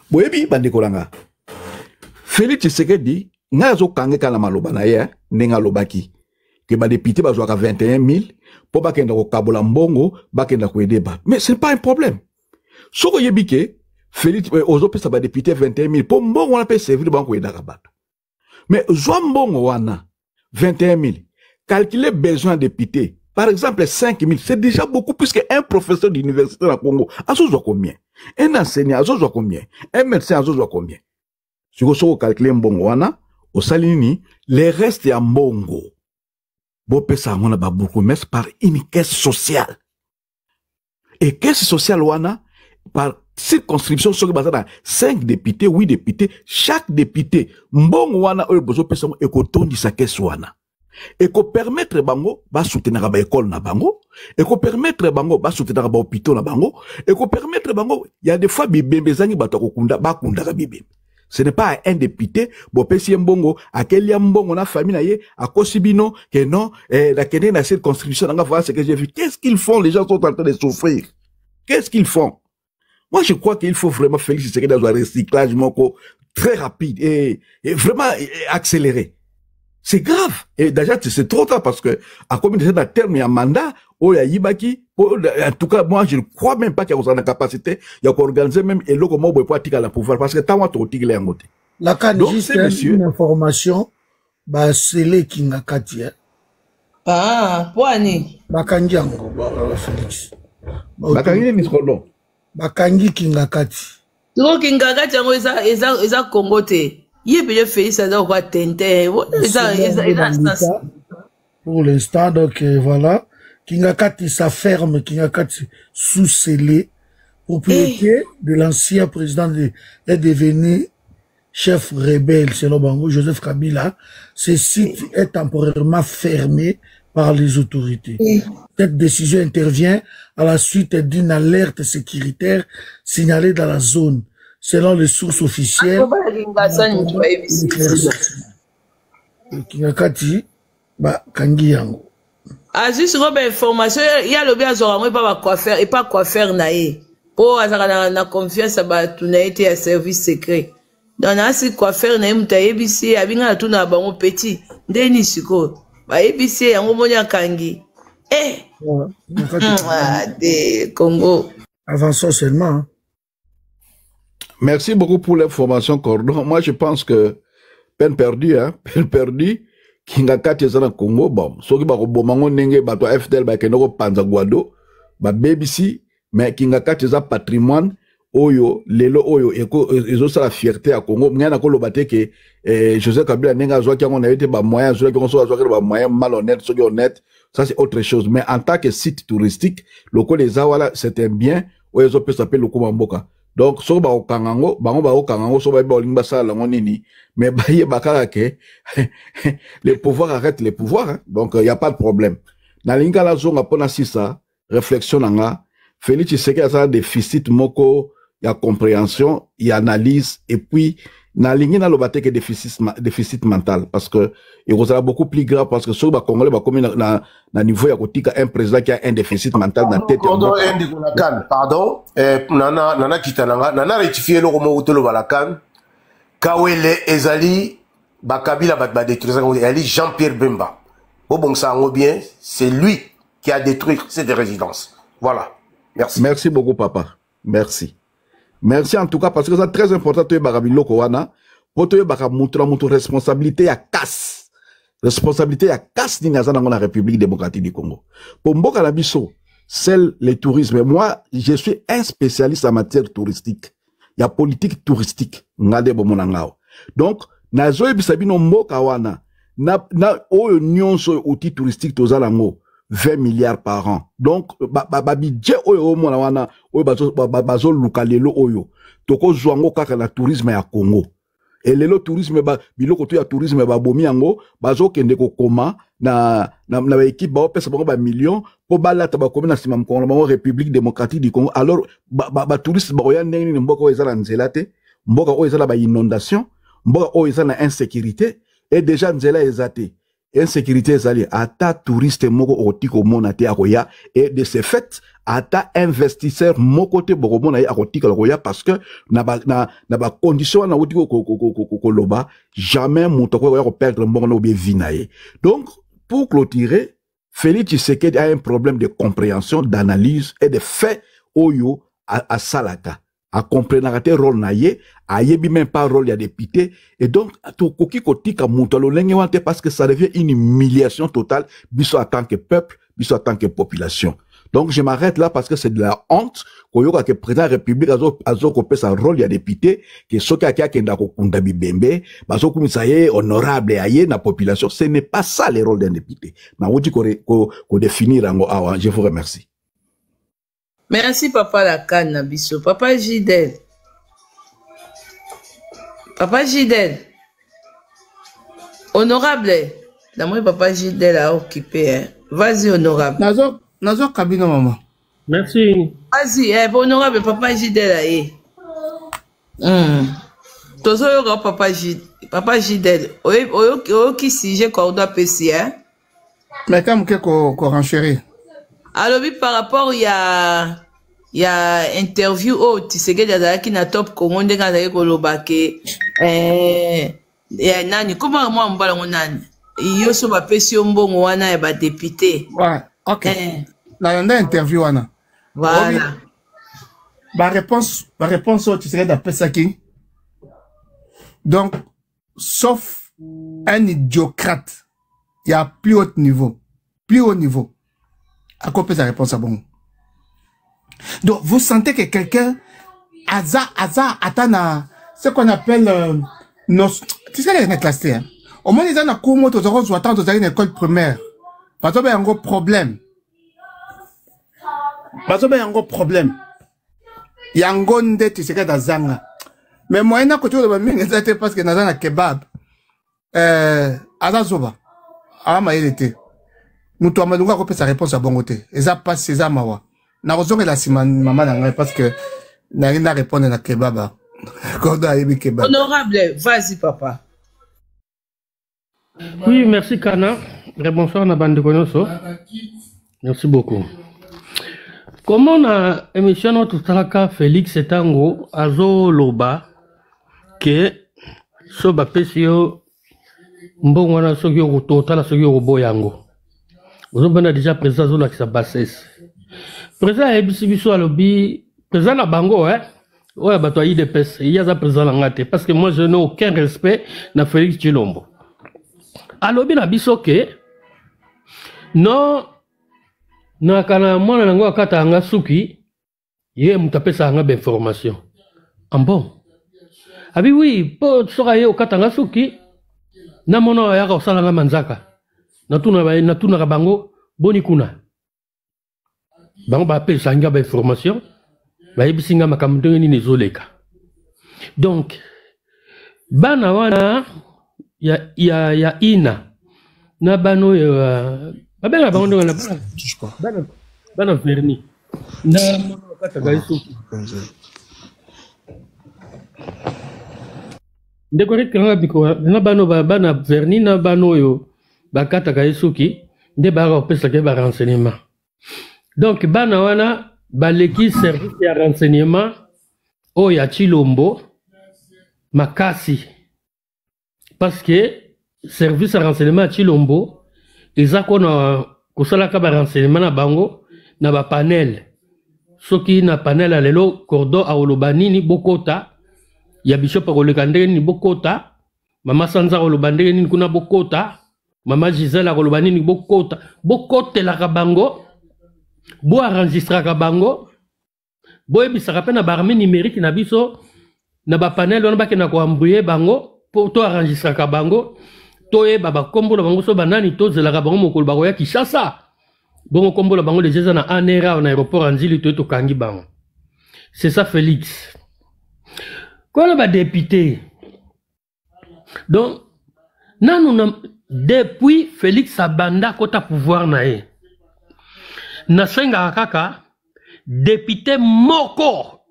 Boyebi bandekolanga. Félix Tshisekedi ngazo kangeka na maloba na ye nenga lobaki que ba député ba zoaka 21,000 po bakenda ko kabola mbongo bakenda ko edeba. Mais c'est pas un problème. Soko yebike Félix ozope sa ba député 21,000 po mbongo wana pe servir banko edaka bato. Mais zwa mbongo wana 21,000 calculer besoin de député par exemple 5,000 c'est déjà beaucoup plus qu'un professeur d'université dans le Congo. Azo zwa combien? Un enseignant azo zwa combien? Un médecin azo zwa combien? Si vous calculez mbongo wana au salini les restes ya mbongo bo pesa ngona ba beaucoup mais par une caisse sociale. Et caisse sociale wana par circonscription sur bazana 5 députés, 8 députés, chaque député mbongo wana oyo bozo pesa mo ekotondi sa caisse wana. Eko permettre bango ba soutenir ba école na bango, eko permettre bango ba soutenir ba hôpital na bango, eko permettre bango il y a des fois bibembe zangi bato kokunda ba kunda ka bibembe. Ce n'est pas un député, bon, pesi mbongo, à quel mbongo na famille na ye, à Kosibino, que non, la kene na cette construction, voilà ce que j'ai vu. Qu'est-ce qu'ils font? Les gens sont en train de souffrir. Qu'est-ce qu'ils font? Moi, je crois qu'il faut vraiment Félix Tshisekedi dans un recyclage très rapide et vraiment accéléré. C'est grave. Et déjà, c'est trop tard parce que, à communauté d'un terme, il y a un mandat, oh, il y a Yibaki, en tout cas, moi, je ne crois même pas qu'il y a une capacité, il y a organiser même, et là, comment on peut tirer la pouvoir, parce que tant qu'on tire les angotés. La canne, juste une information, bah, c'est les qui n'a qu'à dire. Ah, poani. Bakangi ango, Félix. Bakangi ni miskolon. Bakangi qui n'a qu'à dire. Toko Kingaka Tiango eza Congo te. Yé peut Félix Aza quoi tente. Pour l'instant, donc voilà. Kingakati s'afferme, Kingakati sous scellé. Propriété de l'ancien président est devenu chef rebelle, selon Bango, Joseph Kabila. Ce site est temporairement fermé par les autorités. Cette décision intervient à la suite d'une alerte sécuritaire signalée dans la zone, selon les sources officielles. Kingakati, Kangi Yango. Ah, juste une information, il y a le bien à pas coiffeur et pas coiffeur naïe. Pour avoir la confiance à tout été à service secret. Dans la si coiffeur naïe, m'ta ABC, a bien tout na bango petit. Denis Siko. Ba ABC, en monia Kangi. De Congo. Avançons seulement. Merci beaucoup pour l'information, Cordon. Moi, je pense que peine perdue, hein, peine perdue. Kingakati ezana Congo, bon, soki ba bomango nenge bato FDL ba kenoko panza guado, ba BBC, mais Kingakati eza patrimoine oyo lelo oyo ezo sa la fierté à Congo. Ngana ko lobate ke Joseph Kabila nenga azwa ki on a été ba moyen azwa ki on so azwa ki ba moyen malhonnête, soki honnête, ça c'est autre chose. Mais en tant que site touristique, loko les awala c'est un bien oyo zo peut s'appeler loko mamboka. Donc, so ba okangango, bango ba okangango, so ba olimba sa lango nini, mais ba ye bakara ke, les pouvoirs arrêtent les pouvoirs, hein? Donc, y a pas de problème. Na linga la zonga pona sisa, réflexion nanga, Félix Tshisekedi a un déficit moko, y a compréhension, y a analyse, et puis, na lingi na lobate ke déficit mental, parce que, il y a beaucoup plus grave, parce que sur ba Congolais, ba comme na niveau ya kotika un président qui a un déficit mental na tête. Pardon, nana kitananga, nana rectifié le romo utolo balakan, Kawele Ezali, Bakabila ba détruire, Ezali Jean-Pierre Bemba. Bon, ça en bien, c'est lui qui a détruit cette résidence. Voilà. Merci. Merci beaucoup, papa. Merci. Merci en tout cas, parce que c'est très important, tu es Barabilo Kowana, pour te montrer notre responsabilité à casse. Responsabilité à casse dans la République démocratique du Congo. Pour Mboka Nabiso, c'est le tourisme. Moi, je suis un spécialiste en matière touristique. Il y a politique touristique. Donc, nazo ebisabino Mboka wana, na oyo nyonso outil touristique tozalango 20 milliards par an. Donc, budget oyo mona wana, oyo bazo lukalelo oyo. Toko zwango kaka na tourisme ya Congo. Et le tourisme biloko to ya tourisme ba bomi yango bazo kende ko koma na équipe ba pesa ba million po balata ba komi na sima mkongo ba République démocratique du Congo. Alors ba touriste ba oya ndenge ni mboka oyo ezala nzela te, mboka oyo ezala ba inondation, mboka oyo ezala na insécurité et déjà nzela ezate. Insécurité ezali ata touriste moko otiko mona te akoya et de ce fait ata investisseur moko te boromona ya akotika akoya parce que na ba condition na otiko koloba jamais moto ko perdre mbongo na bien vinaye. Donc pour clôturer, Félix Tshisekedi a un problème de compréhension, d'analyse et de fait oyo à salaka. A comprendre que rôle naie, a yebi même pas rôle ya député, et donc, to koki kotika moutalo lenge wante parce que ça devient une humiliation totale, biso en tant que peuple, biso en tant que population. Donc, je m'arrête là parce que c'est de la honte, koyoka que président de la République azo kopé sa rôle ya député, que soka kia kenda ko kundabi bembe, bazo kumisaye honorable aye na population, ce n'est pas ça le rôle d'un député. Na wodi ko définir ango awa, je vous remercie. Merci Papa Lacan Nabiso. Papa Gidel. Papa Gidel. Honorable. D'abord Papa Gidel a occupé. Hein. Vas-y honorable. Nazo Kabino maman. Merci. Vas-y, honorable Papa Gidel a Tozo yoga Papa Gidel. Oyo qui sujet qu'on doit pécer hein. Mais comme que qu'on renchérit. Alors oui, par rapport il y a interview Tshisekedi azalaki na top Congo ndenge azalaki koloba ke nani comment moi mbala nani yo so ba pesi mbongo wana ya ba député. Ouais, OK. La interview wana. Voilà. Ba réponse Tshisekedi a pesaki. Donc sauf un idiocrate, il y a plus haut niveau. À quoi peut sa réponse à bon? Donc, vous sentez que quelqu'un attends, ce qu'on appelle, tu sais, les classés, hein. Au moins, ils ont un coup, moi, tu auras attendre dans une école primaire. Parce qu'il y a un gros problème. Parce qu'il y a un gros problème. Il y a un gros ndé, tu sais, dans Zanga. Mais moi, il y a un côté de ma mine, c'est parce que dans un kebab. Azazoba. Ah, ma, il était. Nous, toi, Madouga, on peut sa réponse à bon côté. Et ça passe, c'est ça, mawa. Na raison que la maman, parce que, n'a rien à répondre à la kebab. Honorable, vas-y, papa. Oui, merci, Kana. Bonsoir, Nabande Konoso. Merci beaucoup. Comment na émission notre talaka Félix Etango azo loba que soba pesio mbongo na soki ko totala soki ko boyango. Vous avez déjà présent zo la qui sa bassesse. Présent ebisi biso alobi présent na bango ouais bah toi IDPS il y a ça présent la ngate parce que moi je n'ai aucun respect na Félix Tshilombo. Alobi na biso ke non na kana mwana nango akata anga suki ye mutapesa anga ba information bon abi oui po soka ye okata anga suki na mono ya ka osala nga manzaka na tuna ka bango boni kuna bango ba pesa anga ba information ba yebisinga makambo ndenge nini ezoleka donc bana wana ya ina na bano babela bango ndenge na bana verni na mono kata gaisuki ndeko rekanga biko na bano bana verni na bano yo bakata gaisuki nde ba opesa ke ba renseignement donc bana wana baleki service ya renseignement o ya Tshilombo makasi parce que service ya renseignement ya Tshilombo eza kona kosalaka ba renseignement na bango na ba panel soki na panel alelo cordon aoloba nini bokota ya bishop akoleka ndenge nini bokota mama Sanza aoloba ndenge nini kuna bokota mama Gisèle akoleba nini bokota bokotelaka bango bo enregistraka bango bo ebisaka pe na barme numérique na biso na ba panel wana bakena ko embrouiller bango po to enregistraka bango to yeba bakombola bango so banani to zelaka bango mokolo bakoya Kinshasa bongo kombola bango déjà na ANERA na aéroport Anzili to kangi bango. C'est ça Félix. Quand ba député donc nanu depuis Félix Abanda kota pouvoir na ye na senga kaka député moko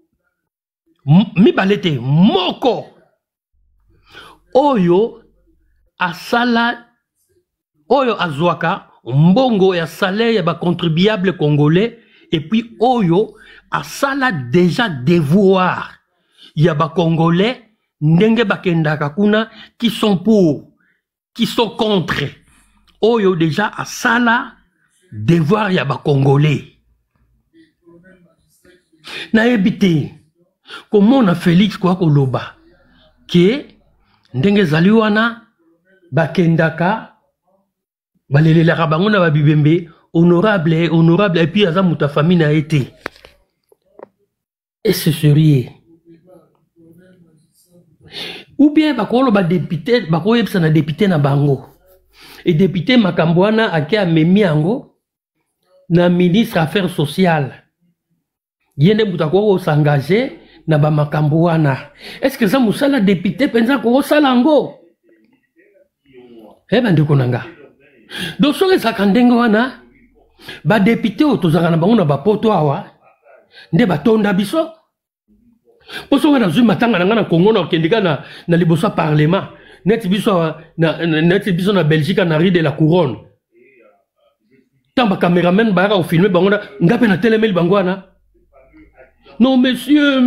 mi balete moko oyo asala oyo azwaka mbongo ya salaire ya ba contribuable congolais et puis oyo asala déjà devoir ya ba congolais ndenge bakendaka kuna qui sont pour qui sont contre oyo déjà asala devoir ya ba congolais na ebité comment on a Félix quoi koloba que ndenge zali wana bakendaka balelelaka bango na babibembe honorable et puis aza muta famille na été et c'est sérieux ou bien bakolo ba député bakoyebisa na député na bango et député makambo wana ake amemi yango na ministre affaires sociales yende muta ko s'engager na ba makambo wana est-ce que ça musala député penza ko sala ngo ndeko nanga donc soki ezalaka ndenge wana badepute oyo tozalaka na bango na bapoto awa nde batonda biso mpo soki nazwi matanga na nga na Congo na okendika na liboso ya parlement neti biso na Belgique na rue de la Couronne tant bacameraman bayaka kofilme bango nga mpe na telemeli bango wana non monsieur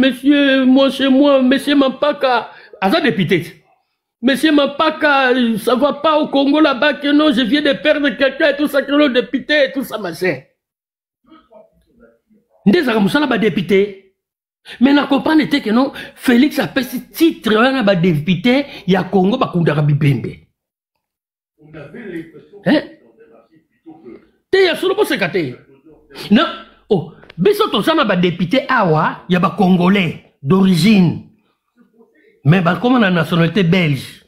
moi chez moi monsieur Mampaka aza député. Monsieur Mampaka, ça va pas au Congo là-bas que non, je viens de perdre quelqu'un et tout ça, que le député et tout ça, machin. Ndezaka musala ba député. Mais na comprendre que non, Félix a fait ce titre na ba député ya Congo ba kundaka bibembe. Te ya solo po sekate. Non, oh, biso to sana ba député awa ya ba Congolais. d'origine. Mais comme on a nationalité belge.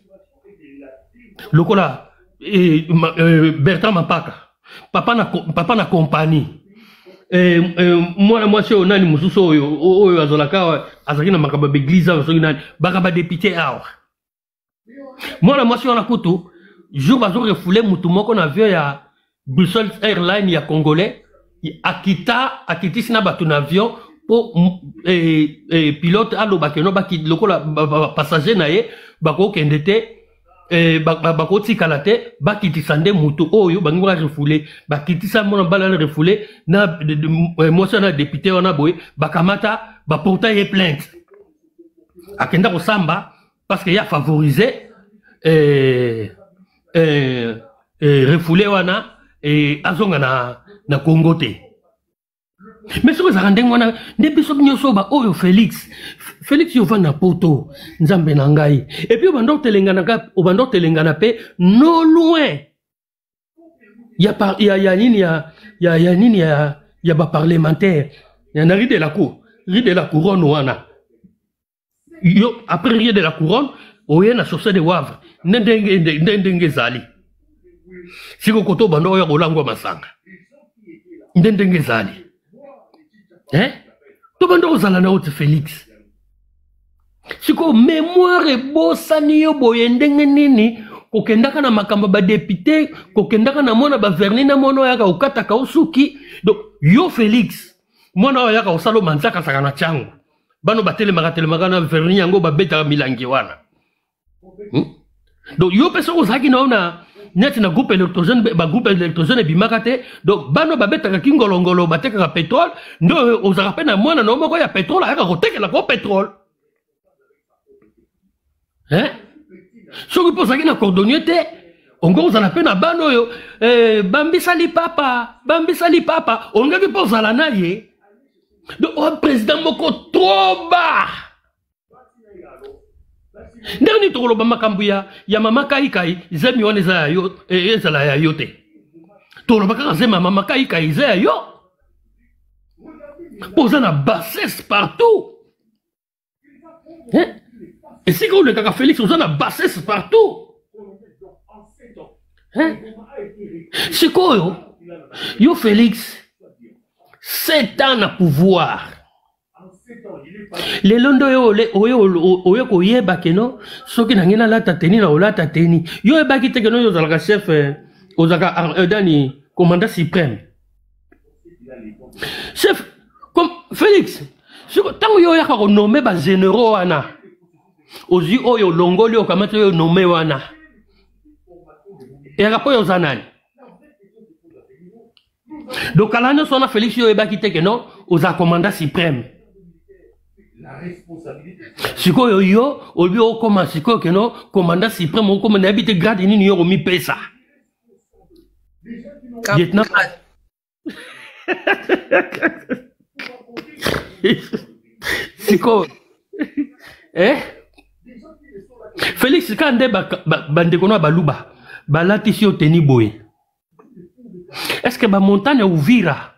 Lokola, Bertrand Mapaka. Papa na compagnie. Moi, c'est on a ni mususo oyo azolaka azaki na makaba beglize azaki na bakaba député awa. Moi, c'est on a kutu jour bazo refoulé mutu moko na avion ya Brussels Airlines ya congolais akiti sina batu na avion po pilote alo bakeno baki lokola passager na ye bako kendete bako tikalate bakiti sande mutu oyo bangi ba refoulé bakiti sa mona bala refoulé na moi ça na député wana boy bakamata ba porter ye plainte akenda ko samba parce que ya favorisé refoulé wana azonga na Congo te. Mais ce que ça rend wana depuis so nyoso ba oyo Félix yo va na poto nzambe na ngai et puis obando telengana pe no loin ya ba parlementaire ya na ride la couronne wana yo après ride de la couronne oye na chaussée de Wavre ndenge zali siko koto bando ya kolangwa masanga ndenge zali to bando ozala na ote Félix siko mémoire bosani yo boye ndenge nini kokendaka na makambo ba député kokendaka na mona ba verni na mono yaka okataka usuki donc yo Félix mona yaka osalo manzaka saka na changu bano batelemaka na verni yango babeta milangi wana donc yo peso ozaki na net na groupe électrogène bimakate donc bano babetaka kingolongolo batekaka pétrole ndo ozaka pe na mwana na moko ya pétrole ayaka kotekela ko pétrole soki mpo ozalaki na cordonnier te ongo ozala pe na bano oyo bambisali papa ongaki mpo ozala na ye donc président moko trop bas ndenge tokoloba makambo ya mama kaikai zemi wana eza ya yo ezala ya yo te tokoloba kaka zema mama kaikai eza ya yo mpo oza na bassesse partout esika olekaka Félix oza na bassesse partout sikoyo yo Félix 7 ans na pouvoir lelo ndo oyo koyeba keno soki na ngena lata teni na olata teni yo ebaki te keno yo ozalaka chef ozalaka dani commandant suprême chef comme Félix ntango yo oyaka konome bagénéraux wana ozwi oyo olongoli okamati oyo nome wana eyaka mpo oyo oza nani donc kala nyonso wana Félix yo oyebaki te keno oza commandant suprême sikoyo yo obi okoma sikoyo keno commandant suprême okoma na habite grade nini yo komi pesa lieutenant sikoyo Félix kande bandeko na baluba balatisi yo teni boye est-ce que ba montagne ya Uvira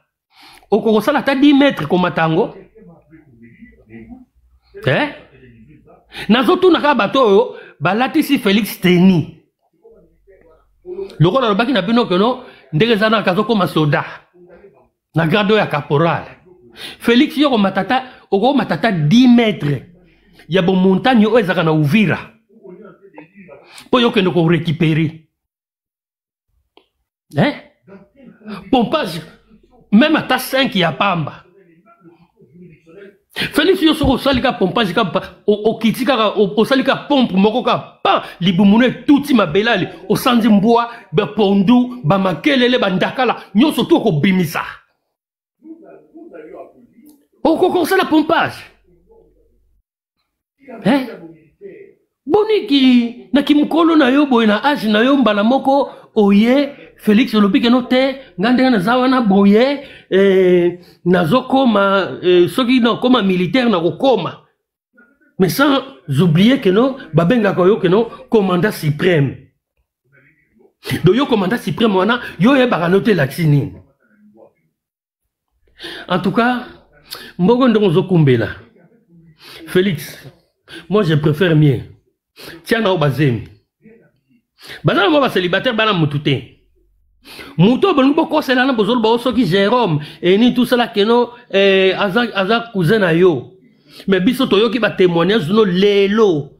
okokosala ta 10 mètres komatango nazotuna kaka bato oyo balatisi Félix teni lokola lobaki na bino keno ndenge eza na kazokoma soda na grade oyo ya caporal Félix yo okomatata 10 mètres ya bomontagne oyo ezaka na Uvira mpo yo kende korécupérer pompage même ata 5 ya pamba Félix yo soko osalika pompage okiti kaka osalika pompe moko kaka pa libumunu etuti mabelali osanzi mbwa bapondu bamakelele bandakala nyonso tu okobimisa okokosala pompage boniki na kimukolo na yo boye na age na yo mbala moko oye Félix olobi keno te nga ndenge naza wana boye nazokoma soki nakoma militaire nakokoma mais sans oublier keno babengaka yo keno commandant suprême donc yo commandant suprême wana yo yebaka no te elakisi nini en tout cas mboko ndenge ozokumbela Félix, moi je préfère mieux. Tiens, on va zemi. Bazana moi célibataire bana mutute. Muto bon boko c'est là na bozol ba soki Jérôme et ni tout ça là que no azak cousin na yo. Mais biso toyoki ba témoignage no lelo.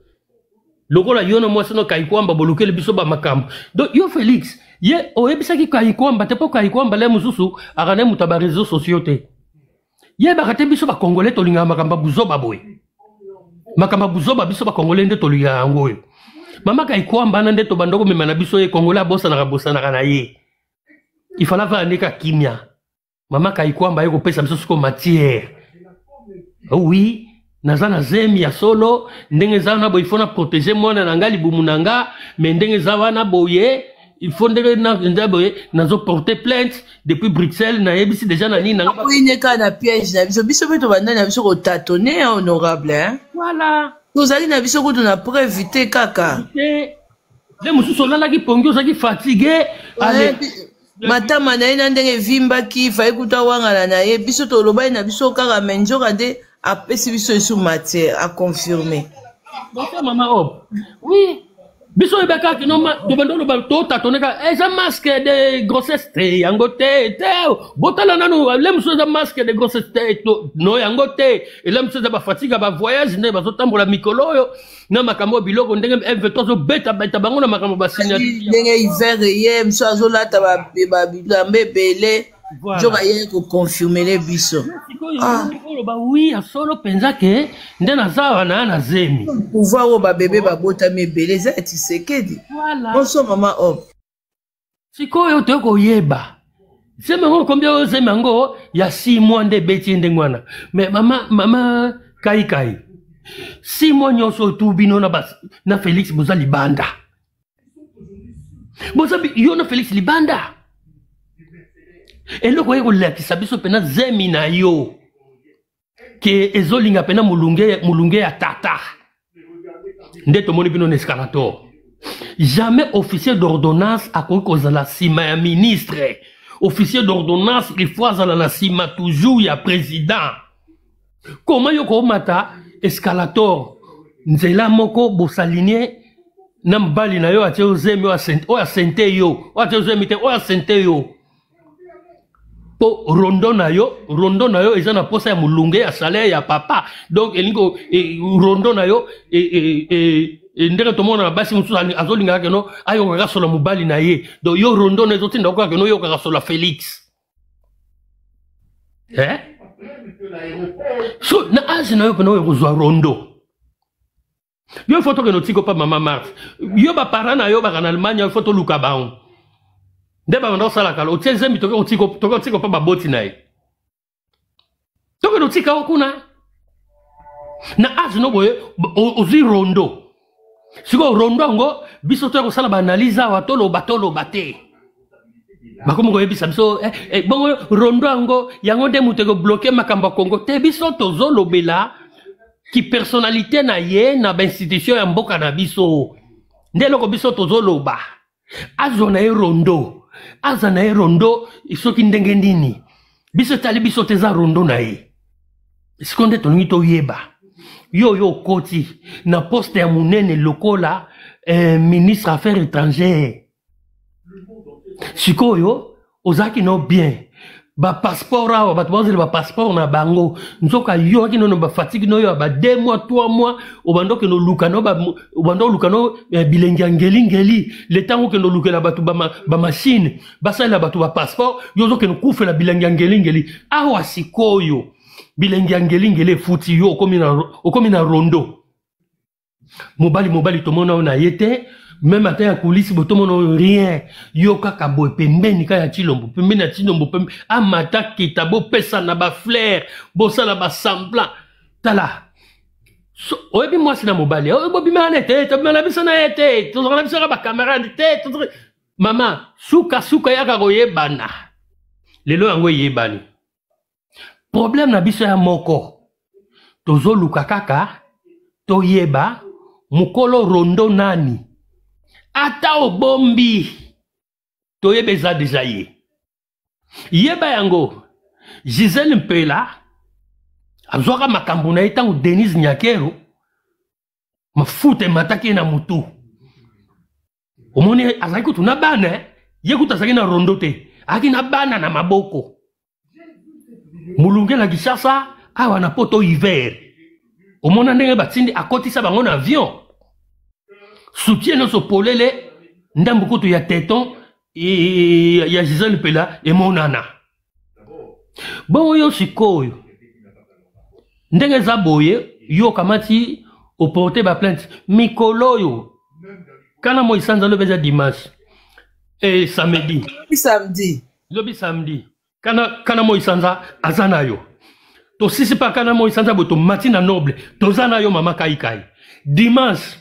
Lokola yo na moi sino kaikwamba bolukele biso ba makambo. Donc yo Félix, ye oyebisa ki kaikwamba te po kaikwamba le mususu akane mutaba réseaux sociaux te. Ye ba kate biso ba congolais tolinga makamba buzoba boy. Makamba buzoba biso ba congolais nde tolinga ngoyo. Mama kaikwamba na nde to bandoko mema na biso ye congolais bossa na kana ye. Il fallait faire un éca kimia. Maman kaikwamba yeko pesa biso suko matière. Oui, nazana zemi ya solo, ndenge za na bo il faut na protéger mwana nanga libumu nanga, mais ndenge za wana boye, il faut ndenge na boye nazo porter plainte depuis Bruxelles na yebisi déjà na nina. Oui, neka na piège na biso biso beto banda na biso ko tâtonner honorable hein. Voilà. Nous allons na biso ko na pour éviter kaka. Les mususu la ki pongi osaki fatigué. Allez. Matama na ina ndenge vimba ki fa ekuta wangala na ye biso to loba na biso kaka menjo kade apesi biso sous matière à confirmer. Bon maman Ob. Oui. Biso ebeka ki no ma do bando ba to tatoneka eza masque de grossesse te yangote te botala nanu le muso za masque de grossesse te no yangote et le muso za ba fatigue ba voyage ne ba zotambola mikolo yo na makambo biloko ndenge M23 zo beta bango na makambo ba signature ndenge hiver ye muso azolata ba bilambe belé joka ye ko confirmer les biso. Oui, à solo penza que ndena zawa na zemi. Pouvoir o ba bébé ba bota me belé za tisekedi. Voilà. Bonso maman Ob. Sikoyo te ko yeba. Zeme ngo combien o zeme ngo ya 6 mois nde beti ndengwana. Mais mama kai 6 mois nyoso tubino na bas na Félix boza libanda. Boza yo na Félix libanda. Et le koye ko lekisa biso pena zemi na yo. Que ezolinga pena mulunge ya tata. Ndeto moni bino escalator. Jamais officier d'ordonnance a cause la sima ya ministre. Officier d'ordonnance il faut la sima toujours ya président. Comment yoko mata escalator nzela moko bosaline na mbali na yo atie ozemi o asente yo. O atie ozemi te o asente yo. Po rondo na yo eza na posa ya mulunge ya salaire ya papa donc elingo rondo na yo ndenge tomona na basi musu azolinga ke no ayo ka sola mubali na ye donc yo rondo na ezotinda ko ke no yo ka sola Félix so na age na yo ke no yo zo rondo yo photo ke no tiko pa mama Mars yo ba parana na yo ba en Allemagne yo photo luka baon. Deba ndo sala kala oteze mi toko tiko pa baboti nae. Toko no tika okuna. Na azi no boye ozi rondo. Siko rondo ngo biso to ko sala ba analyse wa tolo bate. Bakomo ko yebisa biso bongo rondo ngo yango nde muteko bloquer makamba Congo te biso to zolobela ki personnalité na ye na ba institution ya mboka na biso. Ndelo ko biso to zoloba. Azona e rondo. Azana e rondo isoki ndenge ndini biso tali biso teza rondo na ye sikonde tolingi to yeba yo koti na poste ya munene lokola ministre affaires étrangères sikoyo ozaki no bien ba passeport awa bato bazeli ba passeport na bango nzoka yo aki no ba fatigue no yo ba 2 mois 3 mois obando ke no lukano obando lukano bilengi ngeli le tango ke no lukela bato ba machine basala bato ba passeport yo zo ke no kufela bilengi ngeli awa sikoyo bilengi ngeli futi yo okomi na rondo mobali tomona na yete. Même à terre coulisse, botomono rien. Yo kaka boy pembeni kaya chilombo, pembeni na chilombo pembeni. Amata kitabo pesa na ba flair, bossa na ba semblant. Tala. So, oyebi moi sina mobali. Oyebi mane te, to mena bisa na ete. To zona bisa ba camera te. Mama, suka yaka go yebana. Lelo yango yebani. Problème na biso ya moko. Tozo luka kaka, to yeba, mukolo rondo nani. Ata obombi to yebeza deja ye yeba yango Gisèle Mpela azwaka makambo na ye ntango Denise Nyakero mafuta emataki ye na mutu omoni azalaki kutu na bana ye kutu azalaki na rondo te aki na bana na maboko mulunge na Kinshasa awa na poto hiver omona ndenge batindi akotisa bango na avion soutien nyonso polele ndambu kutu ya teton ya Gisèle Pela emonana bongo yo sikoyo ndenge eza boye yo kamati oporte ba plainte mikolo yo kana mo isanza lobi eza dimanche et samedi lobi samedi kana mo isanza aza na yo to sisi pa kana mo isanza boto matina noble toza na yo mama Kaikai dimanche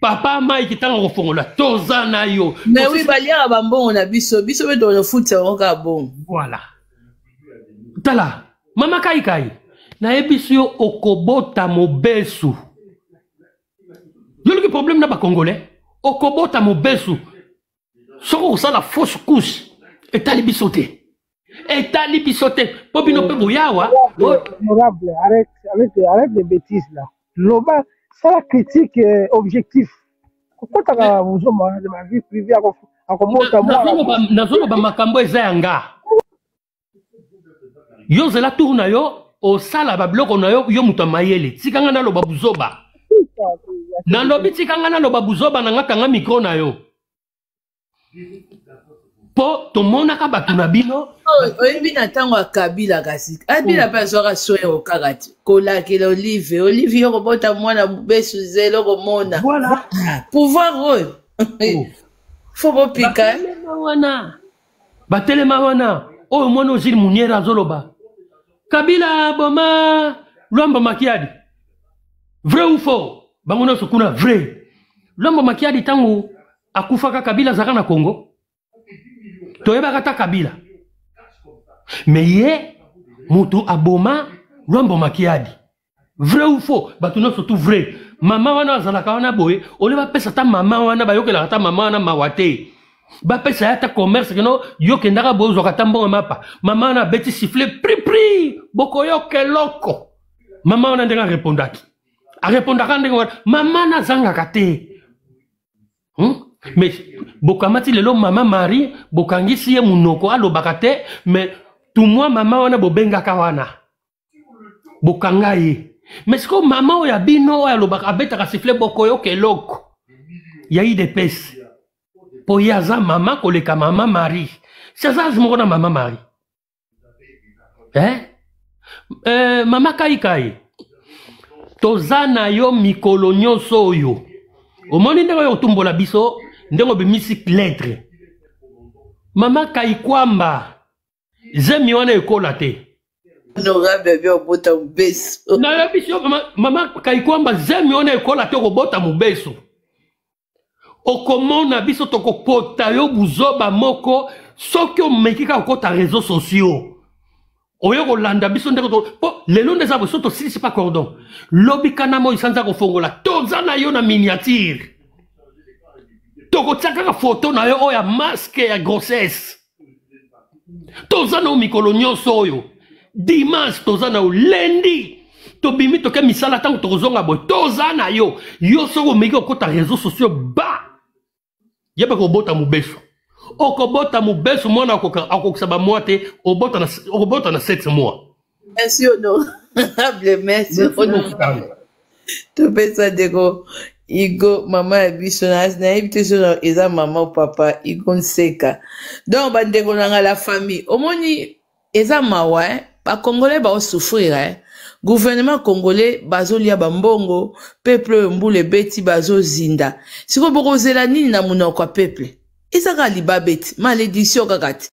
papa mai kitanga kofongola toza na yo mais oui balia bambongo na biso be do le foot oka bon voilà tala mama Kaikai na ebiso yo okobota mobesu yoliki problème na ba congolais okobota mobesu soko osala fausse couche etali biso te po bino pe boyawa honorable arrête les bêtises là loba c'est la critique objectif kokotaka muzoma de ma vie privée akomota mwana nazoloba makambo eza yanga yo zela tour na yo osala babiloko na yo yo mutu mayele tikanga naloba buzoba nalobi tikanga naloba buzoba na ngakanga mikro na yo po tomonaka bato na bino oyebi na ntango ya Kabila kasi Kabila mpe azwaka soin okaka ti kolakela Olive yo kobota mwana besu zelo komona pouvoir oyo fo bopika batelema wana oyo mwana Ozili Muniera azoloba Kabila boma Lwamba Makiadi vrai ou faux bango nyonso kuna vrai Lwamba Makiadi ntango akufaka Kabila azalaka na Congo toyebaka ta Kabila mais ye mutu aboma Lwamba Makiadi vrai ou faux bato nyonso tout vrai mama wana azalaka wana boye ole bapesa ta mama wana bayokelaka ta mama wana mawa te bapesa ya ta commerce keno yokendaka boye ozwaka ta mbongo mapa mama wana beti siffle pri bokoyoka eloko mama wana ndenge arepondaka ndenge wana mama nazangaka te mais bokamati lelo mama Marie bokangisi ye munoko alobaka te mais tumwa mama wana bobengaka wana bokanga ye mais siko mama oyo bino oyo alobaka abetaka siffle bokoyoka eloko ya IDPS po ye aza mama koleka mama Marie si aza azimoko na mama Marie mama Kaikai toza na yo mikolo nyonso oyo omoni ndenge oyo otumbola biso ndenge obimisi lettre mama Kaikwamba zemi wana ekola te honorable bien obota mubeso na biso mama Kaikwamba zemi wana ekola te kobota mubeso okomona biso tokopota yo buzoba moko soki omeki kaka okota réseaux sociaux oyo kolanda biso ndeko po lelo ndeza bo soto silisi pa cordon lobi kana mo isanza kofongola toza na yo na miniature tokotia kaka photo na yo oyo ya masque ya grossesse toza na mikolo nyonso oyo dimanche toza na lundi tobimi toke misala ntango tokozonga boye toza na yo soki omeki okota réseaux sociaux ba yeba kobota mubeso okobota mubeso mwana akokisa bamwa te obota na 7 mois merci honorable merci topesa ndeko Igo mama ya biso nayebi te so eza mama papa Igo Nseka donc bandeko nanga la famille omoni eza mawa bakongolais baosouffrir gouvernement congolais bazolia bambongo peuple mbule beti bazozinda siko bokozela nini na munoko ya peuple ezaka libabeti malédiction kakati